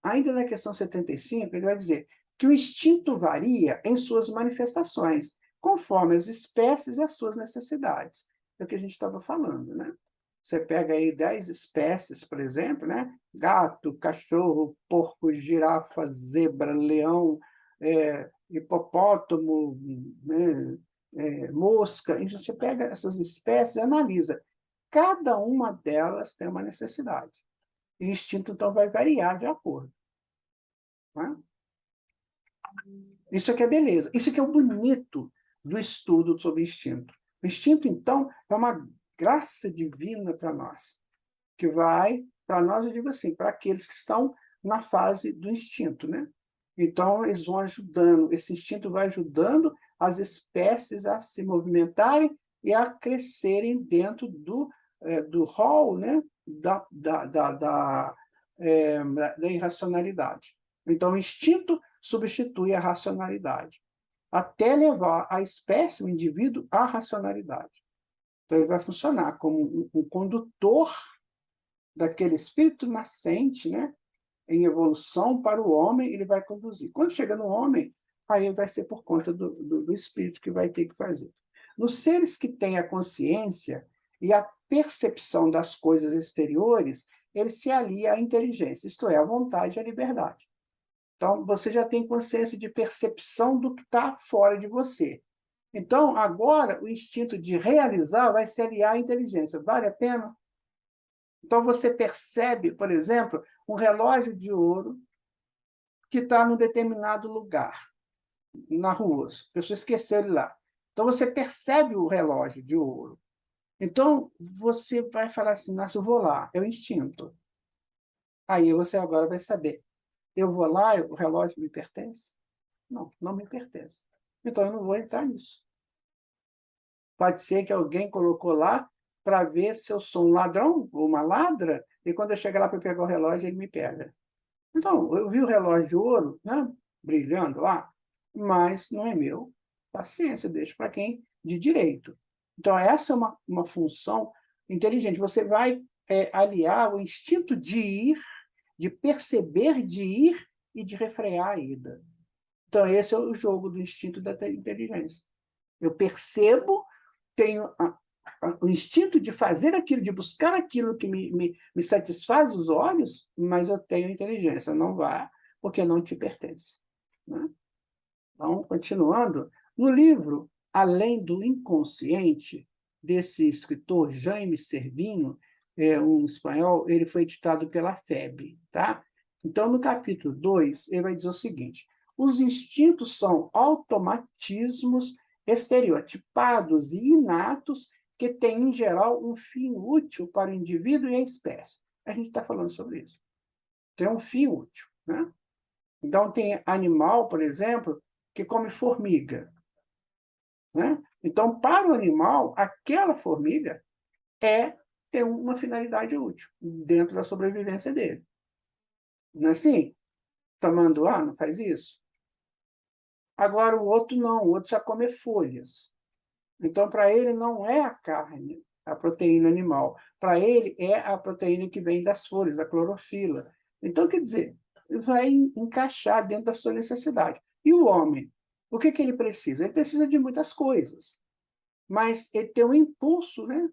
Ainda na questão 75, ele vai dizer que o instinto varia em suas manifestações, conforme as espécies e as suas necessidades. É o que a gente estava falando, né? Você pega aí 10 espécies, por exemplo, né? Gato, cachorro, porco, girafa, zebra, leão, hipopótamo, né? Mosca. Então, você pega essas espécies e analisa. Cada uma delas tem uma necessidade. E o instinto, então, vai variar de acordo. Né? Isso aqui é beleza. Isso aqui é o bonito do estudo sobre instinto. O instinto, então, é uma graça divina para nós, que vai, para nós, eu digo assim, para aqueles que estão na fase do instinto, né? Então, eles vão ajudando, esse instinto vai ajudando as espécies a se movimentarem e a crescerem dentro do rol, né? Da irracionalidade. Então, o instinto substitui a racionalidade, até levar a espécie, o indivíduo, à racionalidade. Então, ele vai funcionar como um condutor daquele espírito nascente, né, em evolução para o homem, ele vai conduzir. Quando chega no homem, aí vai ser por conta do espírito que vai ter que fazer. Nos seres que têm a consciência e a percepção das coisas exteriores, ele se alia à inteligência, isto é, à vontade e à liberdade. Então, você já tem consciência de percepção do que está fora de você. Então, agora, o instinto de realizar vai se aliar à inteligência. Vale a pena? Então, você percebe, por exemplo, um relógio de ouro que está num determinado lugar, na rua. A pessoa esqueceu ele lá. Então, você percebe o relógio de ouro. Então, você vai falar assim, nossa, eu vou lá, é o instinto. Aí você agora vai saber, eu vou lá, o relógio me pertence? Não, não me pertence. Então, eu não vou entrar nisso. Pode ser que alguém colocou lá para ver se eu sou um ladrão ou uma ladra, e quando eu chegar lá para pegar o relógio, ele me pega. Então, eu vi o relógio de ouro, né, brilhando lá, mas não é meu. Paciência, deixo para quem de direito. Então, essa é uma função inteligente. Você vai aliar o instinto de ir, de perceber, de ir e de refrear a ida. Então, esse é o jogo do instinto da inteligência. Eu percebo, tenho o instinto de fazer aquilo, de buscar aquilo que me satisfaz os olhos, mas eu tenho inteligência. Não vá, porque não te pertence. Né? Então, continuando, no livro Além do Inconsciente, desse escritor Jaime Cervinho, um espanhol, ele foi editado pela FEB. Tá? Então, no capítulo 2, ele vai dizer o seguinte: os instintos são automatismos estereotipados e inatos que têm, em geral, um fim útil para o indivíduo e a espécie. A gente está falando sobre isso. Tem um fim útil. Né? Então, tem animal, por exemplo, que come formiga. Né? Então, para o animal, aquela formiga tem uma finalidade útil dentro da sobrevivência dele. Não é assim? Tamanduá não faz isso? Agora, o outro não, o outro já come folhas. Então, para ele, não é a carne, a proteína animal. Para ele, é a proteína que vem das folhas, da clorofila. Então, quer dizer, vai encaixar dentro da sua necessidade. E o homem? O que ele precisa? Ele precisa de muitas coisas, mas ele tem um impulso, né,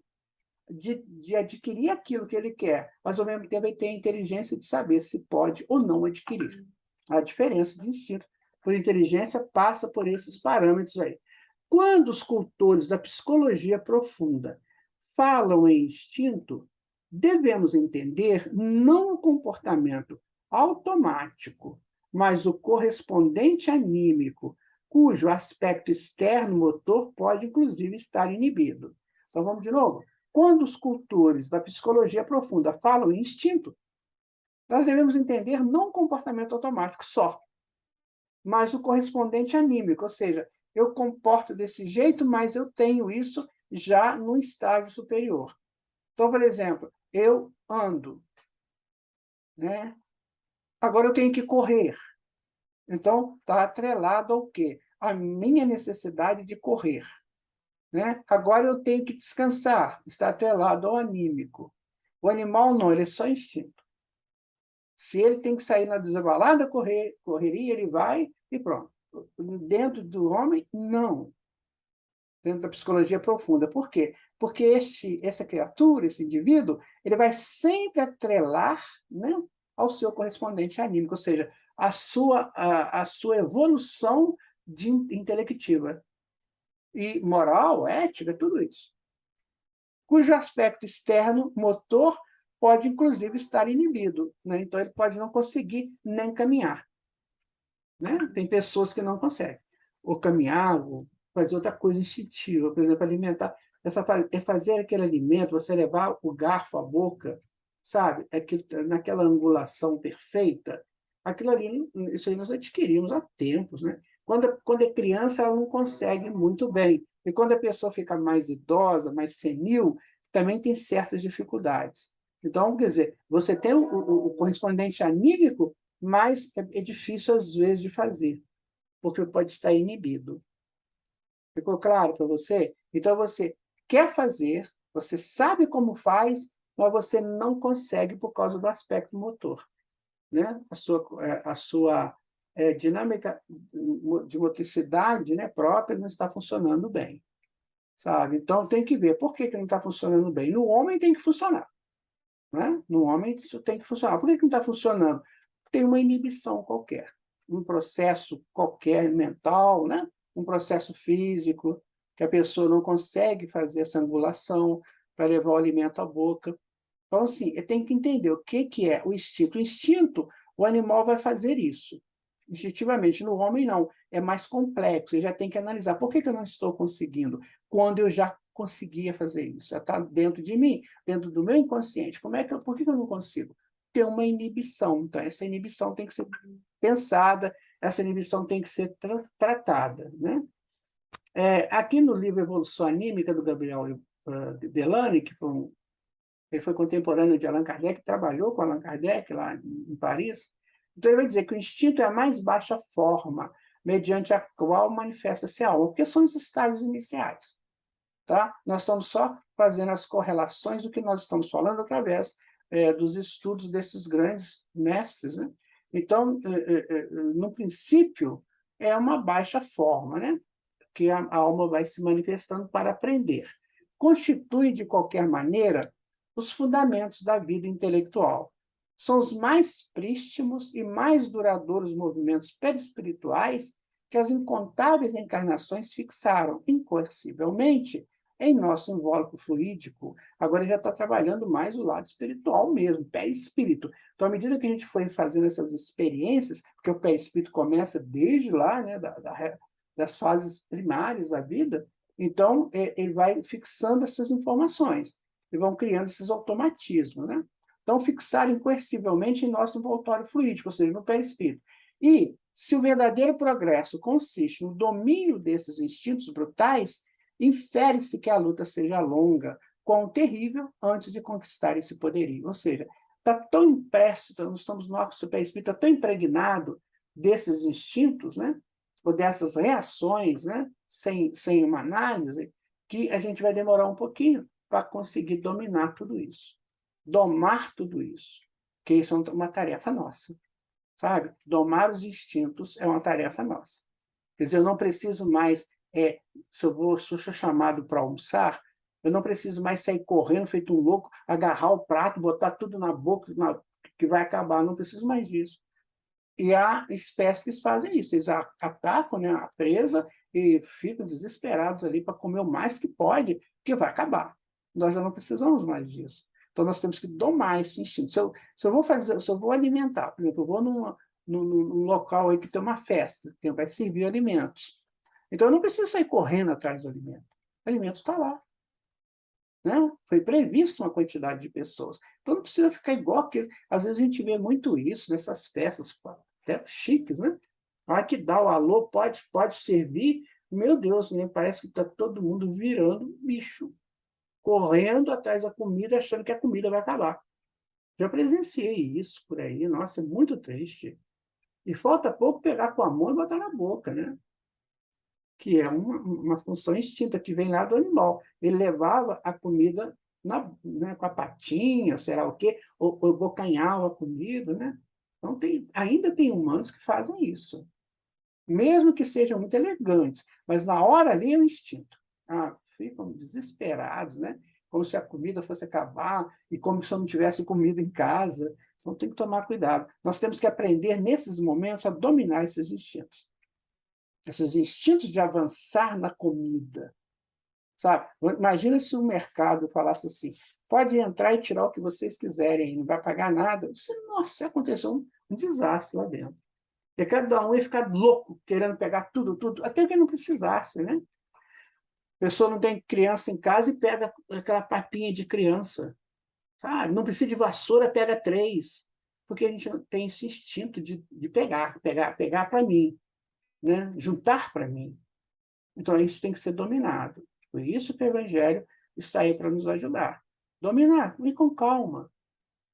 de adquirir aquilo que ele quer, mas, ao mesmo tempo, ele tem a inteligência de saber se pode ou não adquirir. A diferença de instinto por inteligência passa por esses parâmetros aí. Quando os cultores da psicologia profunda falam em instinto, devemos entender não o comportamento automático, mas o correspondente anímico, cujo aspecto externo motor pode, inclusive, estar inibido. Então, vamos de novo. Quando os cultores da psicologia profunda falam em instinto, nós devemos entender não o comportamento automático só, mas o correspondente anímico, ou seja, eu comporto desse jeito, mas eu tenho isso já no estágio superior. Então, por exemplo, eu ando, né? Agora eu tenho que correr. Então, está atrelado ao quê? A minha necessidade de correr, né? Agora eu tenho que descansar, está atrelado ao anímico. O animal não, ele é só instinto. Se ele tem que sair na desabalada correria, ele vai e pronto. Dentro do homem, não. Dentro da psicologia profunda. Por quê? Porque essa criatura, esse indivíduo, ele vai sempre atrelar, né, ao seu correspondente anímico, ou seja, a sua evolução intelectiva. E moral, ética, tudo isso. Cujo aspecto externo, motor, pode, inclusive, estar inibido, né? Então, ele pode não conseguir nem caminhar, né? Tem pessoas que não conseguem, ou caminhar, ou fazer outra coisa instintiva, por exemplo, alimentar, fazer aquele alimento, você levar o garfo à boca, sabe? Naquela angulação perfeita, aquilo ali, isso aí nós adquirimos há tempos, né? Quando é criança, ela não consegue muito bem. E quando a pessoa fica mais idosa, mais senil, também tem certas dificuldades. Então, quer dizer, você tem o correspondente anímico, mas é difícil, às vezes, de fazer, porque pode estar inibido. Ficou claro para você? Então, você quer fazer, você sabe como faz, mas você não consegue por causa do aspecto motor, né? A sua dinâmica de motricidade, né, própria não está funcionando bem, sabe? Então, tem que ver por que não está funcionando bem. No homem tem que funcionar, né? No homem isso tem que funcionar. Por que não está funcionando? Tem uma inibição qualquer, um processo qualquer mental, né? Um processo físico, que a pessoa não consegue fazer essa angulação para levar o alimento à boca. Então, assim, eu tenho que entender o que é o instinto. O instinto, o animal vai fazer isso, instintivamente. No homem, não. É mais complexo. Eu já tenho que analisar. Por que eu não estou conseguindo? Quando eu já conseguia fazer isso. Já está dentro de mim, dentro do meu inconsciente. Por que eu não consigo? Ter uma inibição. Então, essa inibição tem que ser pensada, essa inibição tem que ser tratada, né? Aqui no livro Evolução Anímica, do Gabriel Delany, ele foi contemporâneo de Allan Kardec, trabalhou com Allan Kardec lá em Paris. Então, ele vai dizer que o instinto é a mais baixa forma, mediante a qual manifesta-se a alma, porque são os estágios iniciais. Tá? Nós estamos só fazendo as correlações do que nós estamos falando através dos estudos desses grandes mestres, né? Então, no princípio, é uma baixa forma, né, que a alma vai se manifestando para aprender. Constitui, de qualquer maneira, os fundamentos da vida intelectual. São os mais prístimos e mais duradouros movimentos perispirituais que as incontáveis encarnações fixaram incoercivelmente em nosso invólucro fluídico. Agora ele já está trabalhando mais o lado espiritual mesmo, pé-espírito. Então, à medida que a gente foi fazendo essas experiências, porque o pé-espírito começa desde lá, né, das fases primárias da vida, então ele vai fixando essas informações e vão criando esses automatismos, né? Então, fixar incoercivelmente em nosso envoltório fluídico, ou seja, no perispírito. E, se o verdadeiro progresso consiste no domínio desses instintos brutais, infere-se que a luta seja longa, quão terrível, antes de conquistar esse poderio. Ou seja, está tão impresso, nosso perispírito está tão impregnado desses instintos, né? Ou dessas reações, né? Sem uma análise, que a gente vai demorar um pouquinho para conseguir dominar tudo isso. Domar tudo isso, que isso é uma tarefa nossa, sabe? Domar os instintos é uma tarefa nossa. Quer dizer, eu não preciso mais, se eu sou chamado para almoçar, eu não preciso mais sair correndo, feito um louco, agarrar o prato, botar tudo na boca, que vai acabar, não preciso mais disso. E há espécies que fazem isso, eles atacam, né, a presa e ficam desesperados ali para comer o mais que pode, que vai acabar. Nós já não precisamos mais disso. Então, nós temos que domar esse instinto. Se eu vou alimentar, por exemplo, eu vou num local aí que tem uma festa, que vai servir alimentos. Então, eu não preciso sair correndo atrás do alimento. O alimento está lá. Né? Foi previsto uma quantidade de pessoas. Então, não precisa ficar igual, que às vezes a gente vê muito isso nessas festas, até chiques, né? A hora que dá o alô, pode servir, meu Deus, né? Parece que está todo mundo virando bicho, correndo atrás da comida, achando que a comida vai acabar. Já presenciei isso por aí, nossa, é muito triste. E falta pouco pegar com a mão e botar na boca, né? Que é uma função extinta que vem lá do animal. Ele levava a comida né, com a patinha, sei lá o quê, ou bocanhava a comida, né? Então, ainda tem humanos que fazem isso, mesmo que sejam muito elegantes, mas na hora ali é o instinto. Ficam desesperados, né? Como se a comida fosse acabar e como se eu não tivesse comida em casa. Então, tem que tomar cuidado. Nós temos que aprender, nesses momentos, a dominar esses instintos de avançar na comida, sabe? Imagina se o mercado falasse assim, pode entrar e tirar o que vocês quiserem, não vai pagar nada. Nossa, aconteceu um desastre lá dentro. E cada um ia ficar louco, querendo pegar tudo, até que não precisasse, né? A pessoa não tem criança em casa e pega aquela papinha de criança, sabe? Não precisa de vassoura, pega 3, porque a gente tem esse instinto de pegar para mim, né? Juntar para mim. Então, isso tem que ser dominado. Por isso que o Evangelho está aí para nos ajudar. Dominar, e com calma.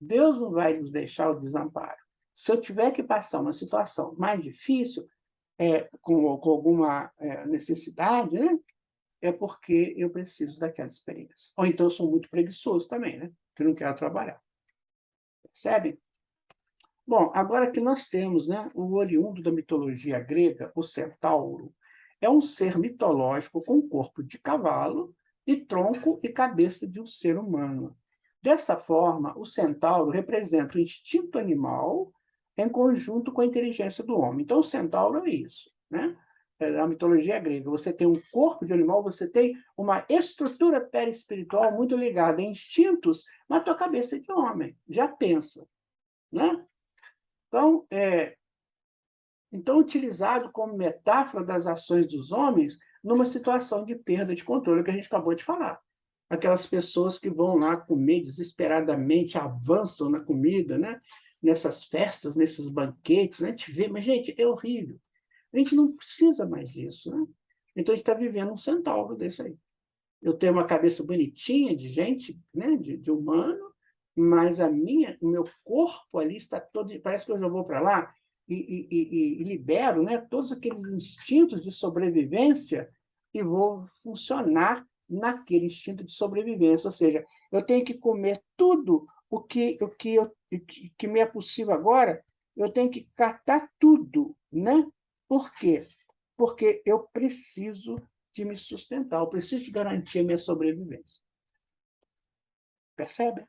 Deus não vai nos deixar o desamparo. Se eu tiver que passar uma situação mais difícil, com alguma necessidade, né, é porque eu preciso daquela experiência. Ou então eu sou muito preguiçoso também, né, que não quero trabalhar. Percebe? Bom, agora que nós temos, né, o oriundo da mitologia grega, o centauro, é um ser mitológico com corpo de cavalo e tronco e cabeça de um ser humano. Desta forma, o centauro representa o instinto animal em conjunto com a inteligência do homem. Então, o centauro é isso, né? Na mitologia grega, você tem um corpo de animal, você tem uma estrutura perispiritual muito ligada a instintos, mas a tua cabeça é de homem, já pensa, né? Então, utilizado como metáfora das ações dos homens numa situação de perda de controle, que a gente acabou de falar. Aquelas pessoas que vão lá comer desesperadamente, avançam na comida, né? Nessas festas, nesses banquetes, né? A gente vê, mas, gente, é horrível. A gente não precisa mais disso, né? Então, a gente está vivendo um centauro desse aí. Eu tenho uma cabeça bonitinha de gente, né? de humano, mas o meu corpo ali está todo, parece que eu já vou para lá e libero, né, todos aqueles instintos de sobrevivência e vou funcionar naquele instinto de sobrevivência. Ou seja, eu tenho que comer tudo o que me é possível agora, eu tenho que catar tudo, né? Por quê? Porque eu preciso de me sustentar, eu preciso de garantir a minha sobrevivência. Percebe?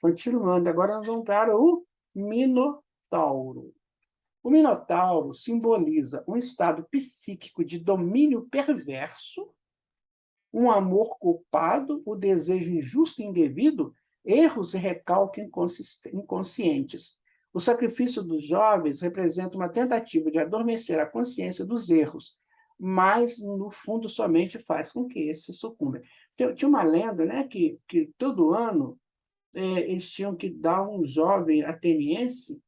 Continuando, agora nós vamos para o Minotauro. O Minotauro simboliza um estado psíquico de domínio perverso, um amor culpado, o desejo injusto e indevido, erros e recalque inconscientes. O sacrifício dos jovens representa uma tentativa de adormecer a consciência dos erros, mas, no fundo, somente faz com que esse sucumba. Tinha uma lenda, né, que todo ano eles tinham que dar um jovem ateniense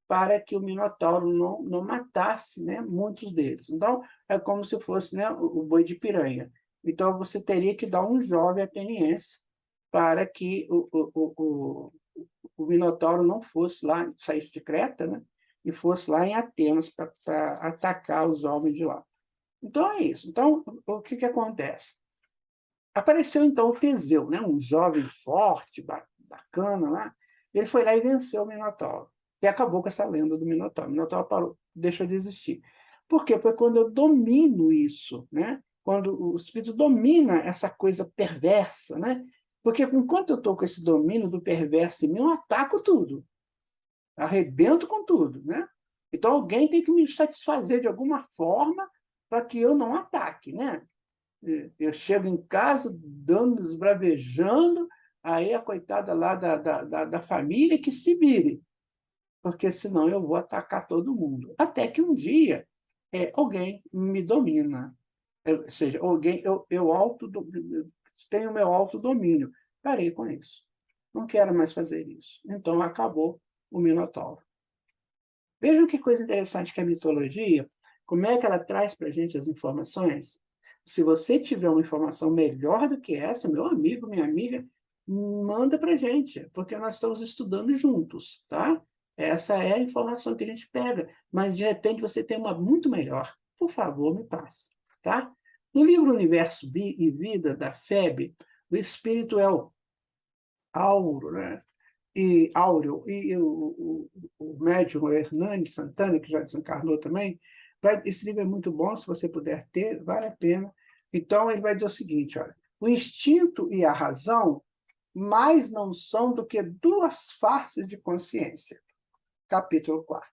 para que o Minotauro não matasse, né, muitos deles. Então, é como se fosse, né, o boi de piranha. Então, você teria que dar um jovem ateniense para que o Minotauro não fosse lá, saísse de Creta, né, e fosse lá em Atenas para atacar os jovens de lá. Então, é isso. Então, o que acontece? Apareceu, então, o Teseu, né? Um jovem forte, bacana lá. Ele foi lá e venceu o Minotauro. E acabou com essa lenda do Minotauro. O Minotauro parou, deixou de existir. Por quê? Porque quando eu domino isso, né? Quando o espírito domina essa coisa perversa, né? Porque enquanto eu estou com esse domínio do perverso em mim, eu ataco tudo, arrebento com tudo, né? Então alguém tem que me satisfazer de alguma forma para que eu não ataque, né? Eu chego em casa dando, esbravejando, aí a coitada lá da família que se vire, porque senão eu vou atacar todo mundo. Até que um dia alguém me domina, ou seja, alguém, eu tenho o meu autodomínio. Parei com isso. Não quero mais fazer isso. Então acabou o Minotauro. Vejam que coisa interessante que a mitologia, como é que ela traz para a gente as informações. Se você tiver uma informação melhor do que essa, meu amigo, minha amiga, manda para a gente, porque nós estamos estudando juntos, tá? Essa é a informação que a gente pega, mas de repente você tem uma muito melhor. Por favor, me passe, tá? No livro Universo e Vida, da FEB, o espírito é o Auro, né? E Áureo, e o médium Hernani Santana, que já desencarnou também, esse livro é muito bom, se você puder ter, vale a pena. Então, ele vai dizer o seguinte, olha, o instinto e a razão mais não são do que duas faces de consciência. Capítulo 4.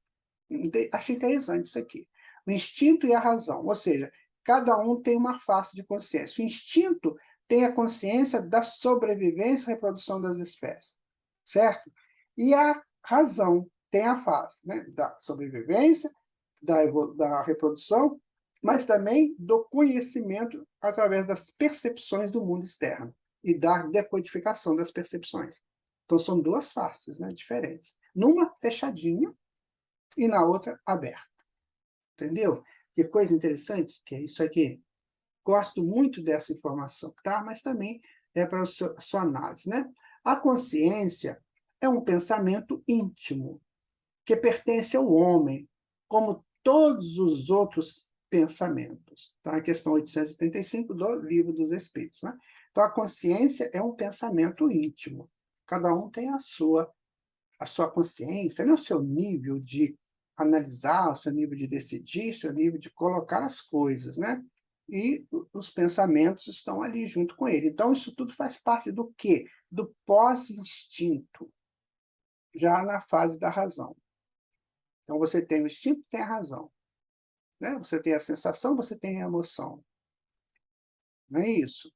Achei interessante isso aqui. O instinto e a razão, ou seja, cada um tem uma face de consciência. O instinto tem a consciência da sobrevivência e reprodução das espécies, certo? E a razão tem a face, né, da sobrevivência, da reprodução, mas também do conhecimento através das percepções do mundo externo e da decodificação das percepções. Então, são duas faces, né, diferentes. Numa fechadinha e na outra aberta. Entendeu? Que coisa interessante que é isso aqui. Gosto muito dessa informação, tá? Mas também é para a sua análise, né? A consciência é um pensamento íntimo que pertence ao homem, como todos os outros pensamentos. Tá? A questão 835 do Livro dos Espíritos, né? Então, a consciência é um pensamento íntimo. Cada um tem a sua consciência, né? O seu nível de analisar, o seu nível de decidir, o seu nível de colocar as coisas, né? E os pensamentos estão ali junto com ele. Então, isso tudo faz parte do quê? Do pós-instinto, já na fase da razão. Então, você tem o instinto, tem a razão. Né? Você tem a sensação, você tem a emoção. Não é isso?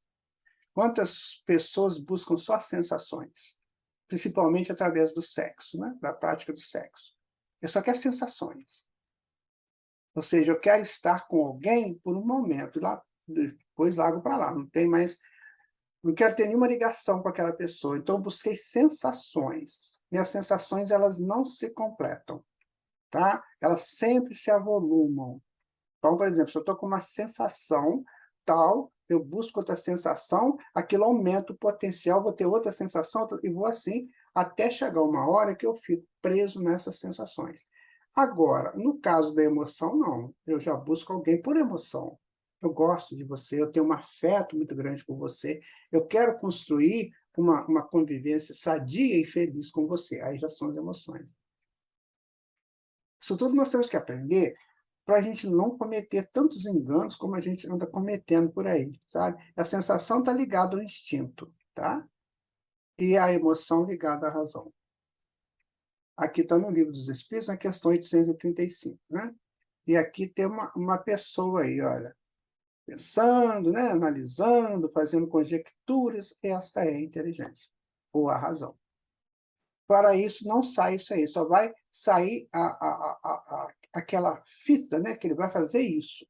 Quantas pessoas buscam só sensações? Principalmente através do sexo, né? Da prática do sexo. Eu só quero sensações. Ou seja, eu quero estar com alguém por um momento, lá, depois largo para lá, não tem mais, não quero ter nenhuma ligação com aquela pessoa. Então, eu busquei sensações. E as sensações, elas não se completam, tá? Elas sempre se avolumam. Então, por exemplo, se eu estou com uma sensação tal, eu busco outra sensação, aquilo aumenta o potencial, vou ter outra sensação, e vou assim, até chegar uma hora que eu fico preso nessas sensações. Agora, no caso da emoção, não. Eu já busco alguém por emoção. Eu gosto de você, eu tenho um afeto muito grande por você, eu quero construir uma convivência sadia e feliz com você. Aí já são as emoções. Isso tudo nós temos que aprender para a gente não cometer tantos enganos como a gente anda cometendo por aí, sabe? A sensação está ligada ao instinto, tá? E a emoção ligada à razão. Aqui está no Livro dos Espíritos, na questão 835, né? E aqui tem uma pessoa aí, olha, pensando, né? Analisando, fazendo conjecturas, esta é a inteligência, ou a razão. Para isso, não sai isso aí, só vai sair aquela fita, né? Que ele vai fazer isso,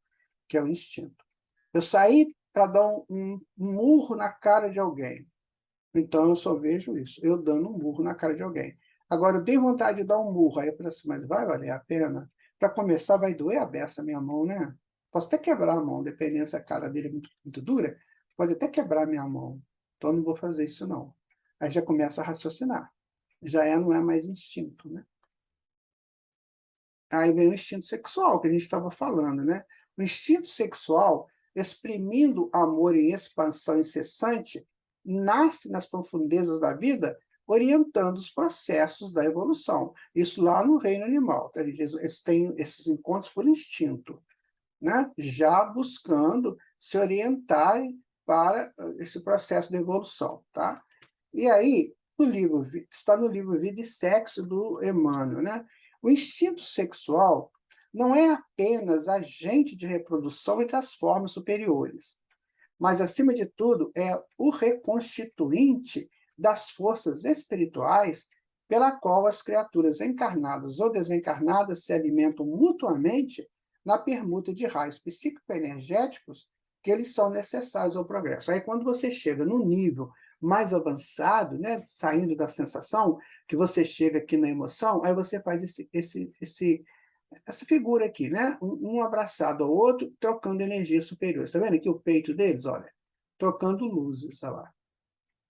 que é o instinto. Eu saí para dar um murro na cara de alguém. Então, eu só vejo isso, eu dando um murro na cara de alguém. Agora, eu dei vontade de dar um murro, aí eu falei assim, mas vai valer a pena? Para começar, vai doer a beça a minha mão, né? Posso até quebrar a mão, dependendo se a cara dele é muito, muito dura, pode até quebrar a minha mão. Então, eu não vou fazer isso, não. Aí já começa a raciocinar. Não é mais instinto, né? Aí vem o instinto sexual, que a gente estava falando, né? O instinto sexual exprimindo amor em expansão incessante, nasce nas profundezas da vida, orientando os processos da evolução. Isso lá no reino animal. Tá? Eles têm esses encontros por instinto, né? Já buscando se orientarem para esse processo de evolução. Tá? E aí, está no livro Vida e Sexo, do Emmanuel, né? O instinto sexual não é apenas agente de reprodução entre as formas superiores, mas, acima de tudo, é o reconstituinte das forças espirituais pela qual as criaturas encarnadas ou desencarnadas se alimentam mutuamente na permuta de raios psíquico-energéticos que eles são necessários ao progresso. Aí, quando você chega no nível mais avançado, né, saindo da sensação, que você chega aqui na emoção, aí você faz essa figura aqui, né? Um abraçado ao outro, trocando energia superior. Está vendo aqui o peito deles? Olha, trocando luzes, olha lá.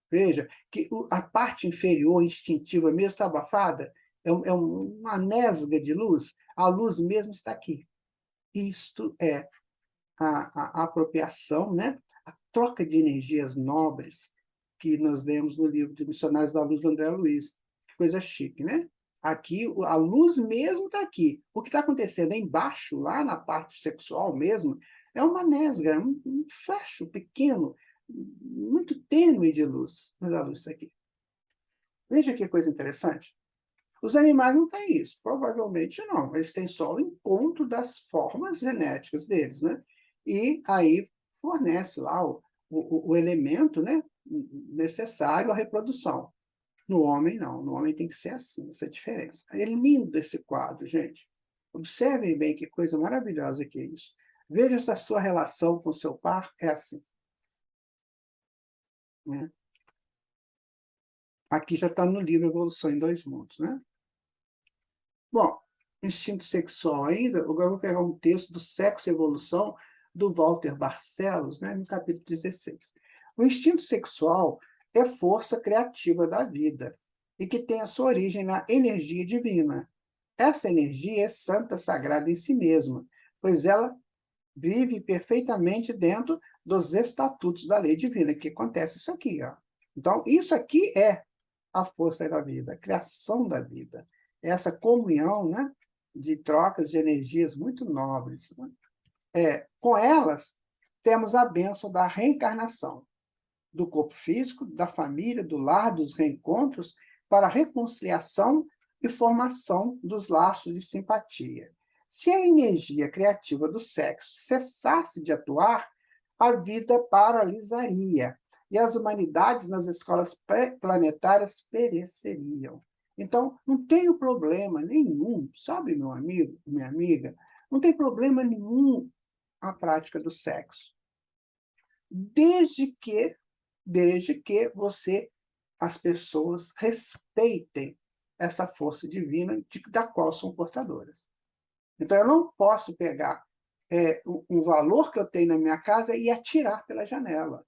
Veja que a parte inferior, instintiva mesmo, está abafada, uma nesga de luz, a luz mesmo está aqui. Isto é a apropriação, né? A troca de energias nobres que nós lemos no livro de Missionários da Luz, do André Luiz. Que coisa chique, né? Aqui, a luz mesmo está aqui. O que está acontecendo embaixo, lá na parte sexual mesmo, é uma nesga, um facho pequeno, muito tênue de luz, mas a luz está aqui. Veja que coisa interessante. Os animais não têm isso, provavelmente não. Eles têm só o encontro das formas genéticas deles, né? E aí fornece lá o elemento, né, necessário à reprodução. No homem, não. No homem tem que ser assim, essa diferença. É lindo esse quadro, gente. Observem bem que coisa maravilhosa que é isso. Veja se a sua relação com o seu par é assim. Né? Aqui já está no livro Evolução em Dois Mundos, né? Bom, instinto sexual ainda, agora eu vou pegar um texto do Sexo e Evolução, do Walter Barcelos, né, no capítulo 16. O instinto sexual é força criativa da vida e que tem a sua origem na energia divina. Essa energia é santa, sagrada em si mesma, pois ela vive perfeitamente dentro dos estatutos da lei divina, que acontece isso aqui. Ó. Então, isso aqui é a força da vida, a criação da vida. Essa comunhão, né, de trocas de energias muito nobres. Né? Com elas, temos a bênção da reencarnação, do corpo físico, da família, do lar, dos reencontros, para a reconciliação e formação dos laços de simpatia. Se a energia criativa do sexo cessasse de atuar, a vida paralisaria e as humanidades nas escolas planetárias pereceriam. Então, não tem problema nenhum, sabe, meu amigo, minha amiga, não tem problema nenhum a prática do sexo, desde que as pessoas respeitem essa força divina da qual são portadoras. Então, eu não posso pegar um valor que eu tenho na minha casa e atirar pela janela.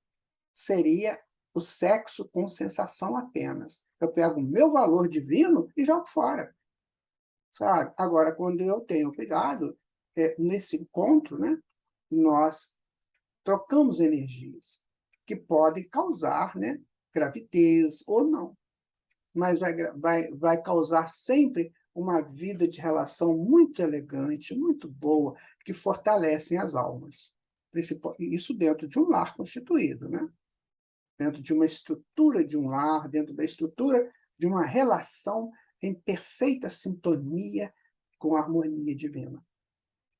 Seria o sexo com sensação apenas. Eu pego o meu valor divino e jogo fora. Sabe? Agora, quando eu tenho cuidado, nesse encontro, né, nós trocamos energias que podem causar, né, gravidez ou não, mas vai causar sempre uma vida de relação muito elegante, muito boa, que fortalecem as almas. Isso dentro de um lar constituído, né? Dentro de uma estrutura de um lar, dentro da estrutura de uma relação em perfeita sintonia com a harmonia divina.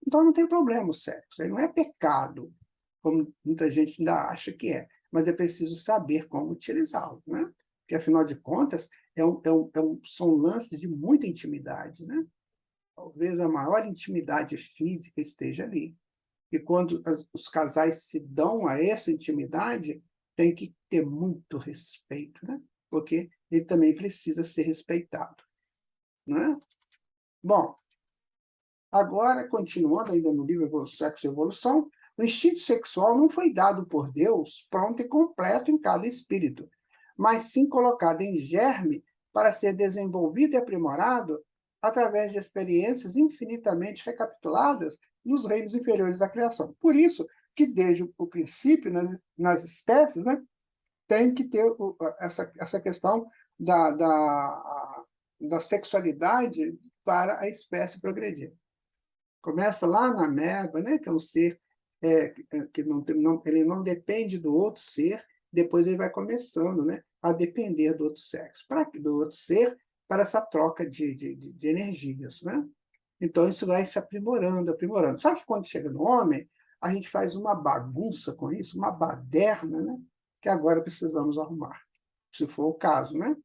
Então não tem problema o sexo, ele não é pecado, como muita gente ainda acha que é, mas é preciso saber como utilizá-lo, né? Porque, afinal de contas, são lances de muita intimidade, né? Talvez a maior intimidade física esteja ali. E quando os casais se dão a essa intimidade, tem que ter muito respeito, né? Porque ele também precisa ser respeitado, né? Bom, agora, continuando ainda no livro Sexo e Evolução, o instinto sexual não foi dado por Deus pronto e completo em cada espírito, mas sim colocado em germe para ser desenvolvido e aprimorado através de experiências infinitamente recapituladas nos reinos inferiores da criação. Por isso que desde o princípio, nas espécies, né, tem que ter essa questão da sexualidade para a espécie progredir. Começa lá na ameba, né, que é um ser que ele não depende do outro ser, depois ele vai começando, né, a depender do outro sexo, do outro ser, para essa troca de energias. Né? Então, isso vai se aprimorando, aprimorando. Só que quando chega no homem, a gente faz uma bagunça com isso, uma baderna, né, que agora precisamos arrumar, se for o caso. Né?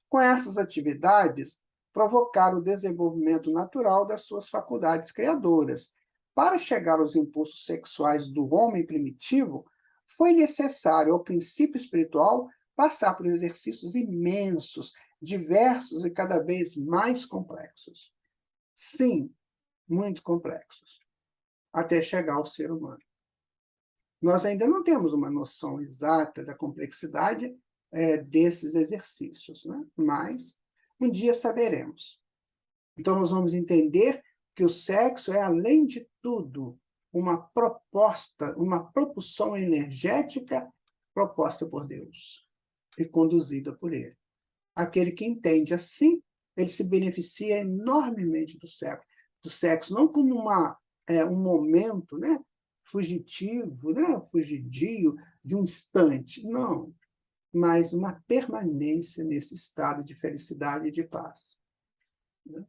Com essas atividades, provocar o desenvolvimento natural das suas faculdades criadoras. Para chegar aos impulsos sexuais do homem primitivo, foi necessário ao princípio espiritual passar por exercícios imensos, diversos e cada vez mais complexos. Sim, muito complexos, até chegar ao ser humano. Nós ainda não temos uma noção exata da complexidade desses exercícios, né? Mas um dia saberemos. Então, nós vamos entender que o sexo é, além de tudo, uma proposta, uma propulsão energética proposta por Deus e conduzida por Ele. Aquele que entende assim, ele se beneficia enormemente do sexo não como um momento, né, fugitivo, né, fugidio de um instante, não, mas uma permanência nesse estado de felicidade e de paz. Né?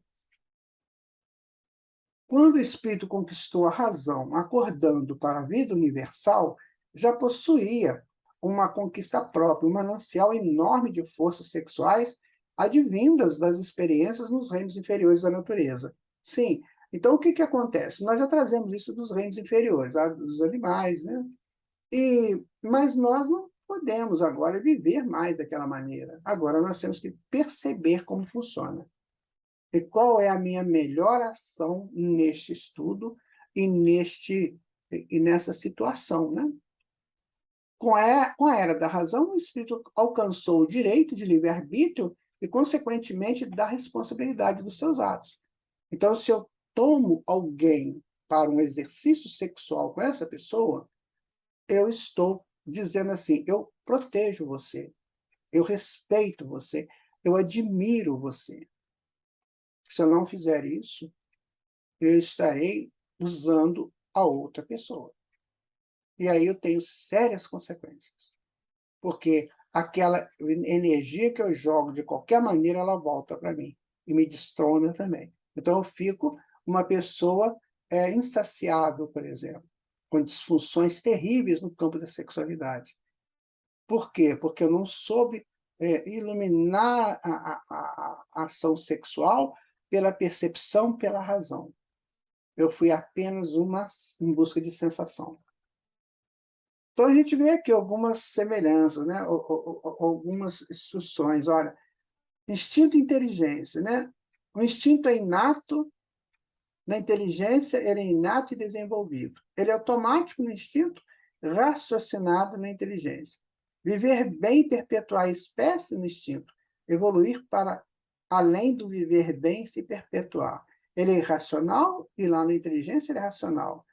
Quando o espírito conquistou a razão, acordando para a vida universal, já possuía uma conquista própria, um manancial enorme de forças sexuais advindas das experiências nos reinos inferiores da natureza. Sim, então o que acontece? Nós já trazemos isso dos reinos inferiores, dos animais, né? Mas nós não podemos agora viver mais daquela maneira. Agora nós temos que perceber como funciona. E qual é a minha melhor ação neste estudo e nessa situação, né? Com a era da razão, o espírito alcançou o direito de livre-arbítrio e, consequentemente, da responsabilidade dos seus atos. Então, se eu tomo alguém para um exercício sexual com essa pessoa, eu estou dizendo assim: eu protejo você, eu respeito você, eu admiro você. Se eu não fizer isso, eu estarei usando a outra pessoa. E aí eu tenho sérias consequências, porque aquela energia que eu jogo de qualquer maneira, ela volta para mim e me destrona também. Então eu fico uma pessoa insaciável, por exemplo, com disfunções terríveis no campo da sexualidade. Por quê? Porque eu não soube iluminar a ação sexual pela percepção, pela razão. Eu fui apenas em busca de sensação. Então, a gente vê aqui algumas semelhanças, né? Algumas instruções. Olha, instinto e inteligência. Né? O instinto é inato, na inteligência ele é inato e desenvolvido. Ele é automático no instinto, raciocinado na inteligência. Viver bem e perpetuar a espécie no instinto. Evoluir para além do viver bem e se perpetuar. Ele é irracional e lá na inteligência ele é racional.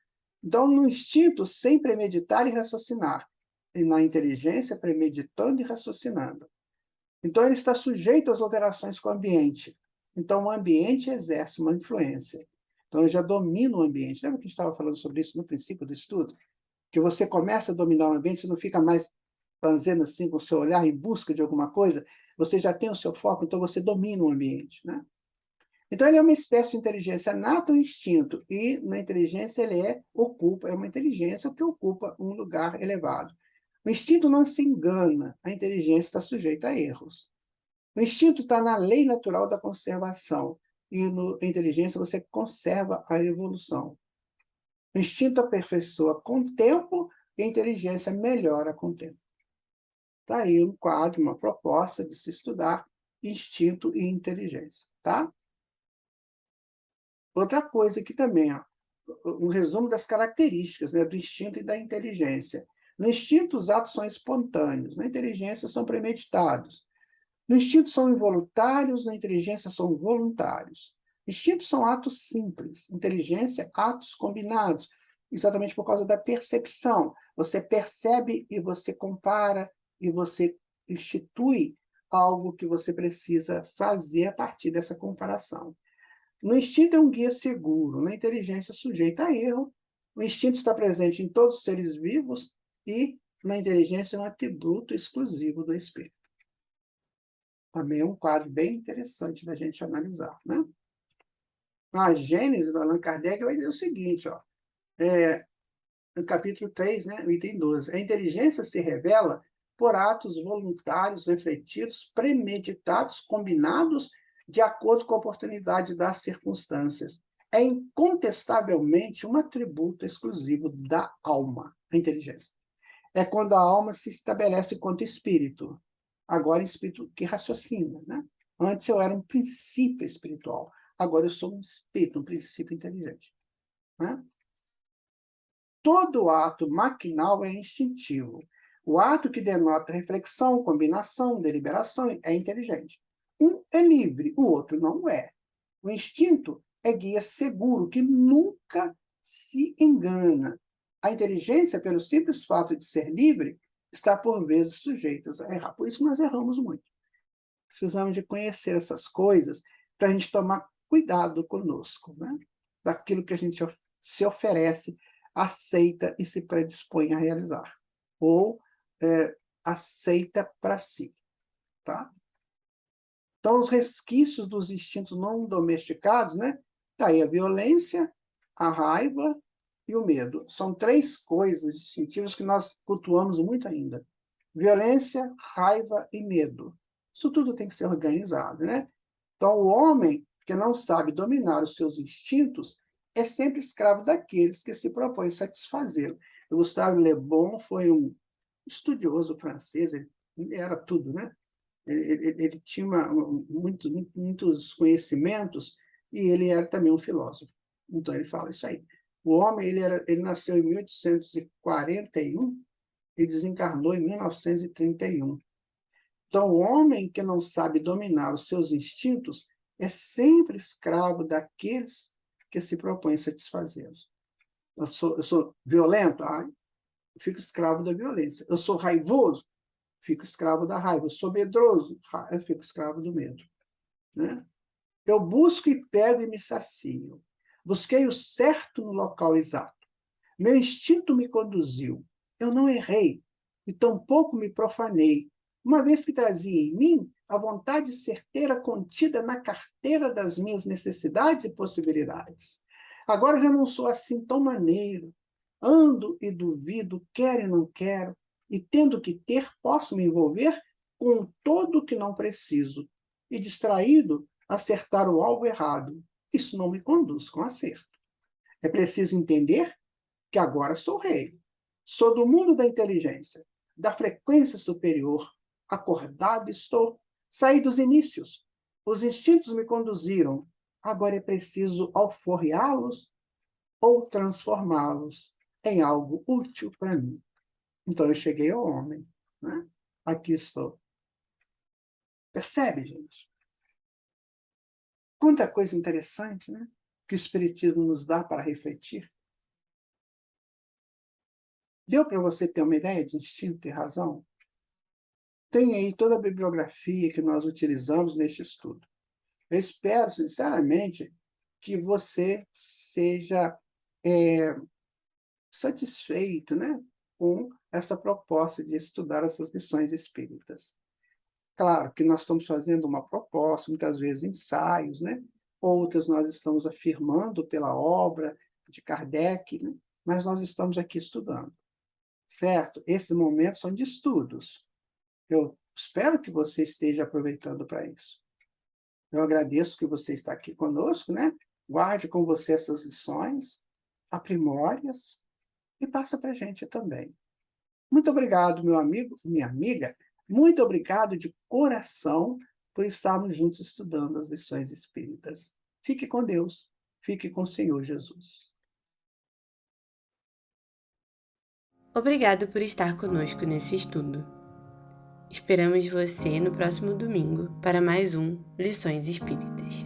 Então, no instinto, sem premeditar e raciocinar. E na inteligência, premeditando e raciocinando. Então, ele está sujeito às alterações com o ambiente. Então, o ambiente exerce uma influência. Então, eu já domino o ambiente. Lembra que a gente estava falando sobre isso no princípio do estudo? Que você começa a dominar o ambiente, você não fica mais fazendo assim com o seu olhar em busca de alguma coisa, você já tem o seu foco, então você domina o ambiente. Né? Então, ele é uma espécie de inteligência nata ou instinto, e na inteligência ele é uma inteligência que ocupa um lugar elevado. O instinto não se engana, a inteligência está sujeita a erros. O instinto está na lei natural da conservação, e na inteligência você conserva a evolução. O instinto aperfeiçoa com o tempo, e a inteligência melhora com o tempo. Está aí um quadro, uma proposta de se estudar instinto e inteligência. Tá? Outra coisa que também, um resumo das características, né, do instinto e da inteligência. No instinto, os atos são espontâneos, na inteligência, são premeditados. No instinto, são involuntários, na inteligência, são voluntários. Instintos são atos simples, inteligência, atos combinados. exatamente por causa da percepção. Você percebe e você compara e você institui algo que você precisa fazer a partir dessa comparação. No instinto é um guia seguro, na inteligência sujeita a erro. O instinto está presente em todos os seres vivos e na inteligência é um atributo exclusivo do espírito. Também é um quadro bem interessante da gente analisar, né? A Gênese do Allan Kardec vai dizer o seguinte, ó, no capítulo 3, né, item 12. A inteligência se revela por atos voluntários, refletidos, premeditados, combinados de acordo com a oportunidade das circunstâncias. É incontestavelmente um atributo exclusivo da alma, a inteligência. É quando a alma se estabelece enquanto espírito. Agora, espírito que raciocina, né? Antes eu era um princípio espiritual. Agora eu sou um espírito, um princípio inteligente, né? Todo ato maquinal é instintivo. O ato que denota reflexão, combinação, deliberação é inteligente. Um é livre, o outro não é. O instinto é guia seguro, que nunca se engana. A inteligência, pelo simples fato de ser livre, está por vezes sujeita a errar. Por isso nós erramos muito. Precisamos de conhecer essas coisas para a gente tomar cuidado conosco, né? Daquilo que a gente se oferece, aceita e se predispõe a realizar. Ou aceita para si. Tá? Então, os resquícios dos instintos não domesticados, né? Tá aí a violência, a raiva e o medo. São três coisas instintivas que nós cultuamos muito ainda. Violência, raiva e medo. Isso tudo tem que ser organizado, né? Então, o homem que não sabe dominar os seus instintos é sempre escravo daqueles que se propõem satisfazê-lo. O Gustave Le Bon foi um estudioso francês, ele era tudo, né? Ele tinha muitos conhecimentos e ele era também um filósofo. Então, ele fala isso aí. O homem, ele nasceu em 1841 e desencarnou em 1931. Então, o homem que não sabe dominar os seus instintos é sempre escravo daqueles que se propõem satisfazê-los. Eu sou violento? Eu fico escravo da violência. Eu sou raivoso? Fico escravo da raiva. Eu sou medroso? Eu fico escravo do medo. Né? Eu busco e pego e me sacio. Busquei o certo no local exato. Meu instinto me conduziu. Eu não errei e tampouco me profanei, uma vez que trazia em mim a vontade certeira contida na carteira das minhas necessidades e possibilidades. Agora já não sou assim tão maneiro. Ando e duvido, quero e não quero, e tendo que ter, posso me envolver com todo o que não preciso, e distraído, acertar o alvo errado. Isso não me conduz com acerto. É preciso entender que agora sou rei. Sou do mundo da inteligência, da frequência superior. Acordado estou. Saí dos inícios. Os instintos me conduziram. Agora é preciso alforriá-los ou transformá-los em algo útil para mim. Então eu cheguei ao homem. Né? Aqui estou. Percebe, gente? Quanta coisa interessante, né? Que o Espiritismo nos dá para refletir. Deu para você ter uma ideia de instinto e razão? Tem aí toda a bibliografia que nós utilizamos neste estudo. Eu espero, sinceramente, que você seja satisfeito, né, com essa proposta de estudar essas lições espíritas. Claro que nós estamos fazendo uma proposta, muitas vezes ensaios, né? Outras nós estamos afirmando pela obra de Kardec, né? Mas nós estamos aqui estudando, certo? Esses momentos são de estudos. Eu espero que você esteja aproveitando para isso. Eu agradeço que você está aqui conosco, né? Guarde com você essas lições, aprimore-as e passa para a gente também. Muito obrigado, meu amigo, minha amiga. Muito obrigado de coração por estarmos juntos estudando as lições espíritas. Fique com Deus. Fique com o Senhor Jesus. Obrigado por estar conosco nesse estudo. Esperamos você no próximo domingo para mais um Lições Espíritas.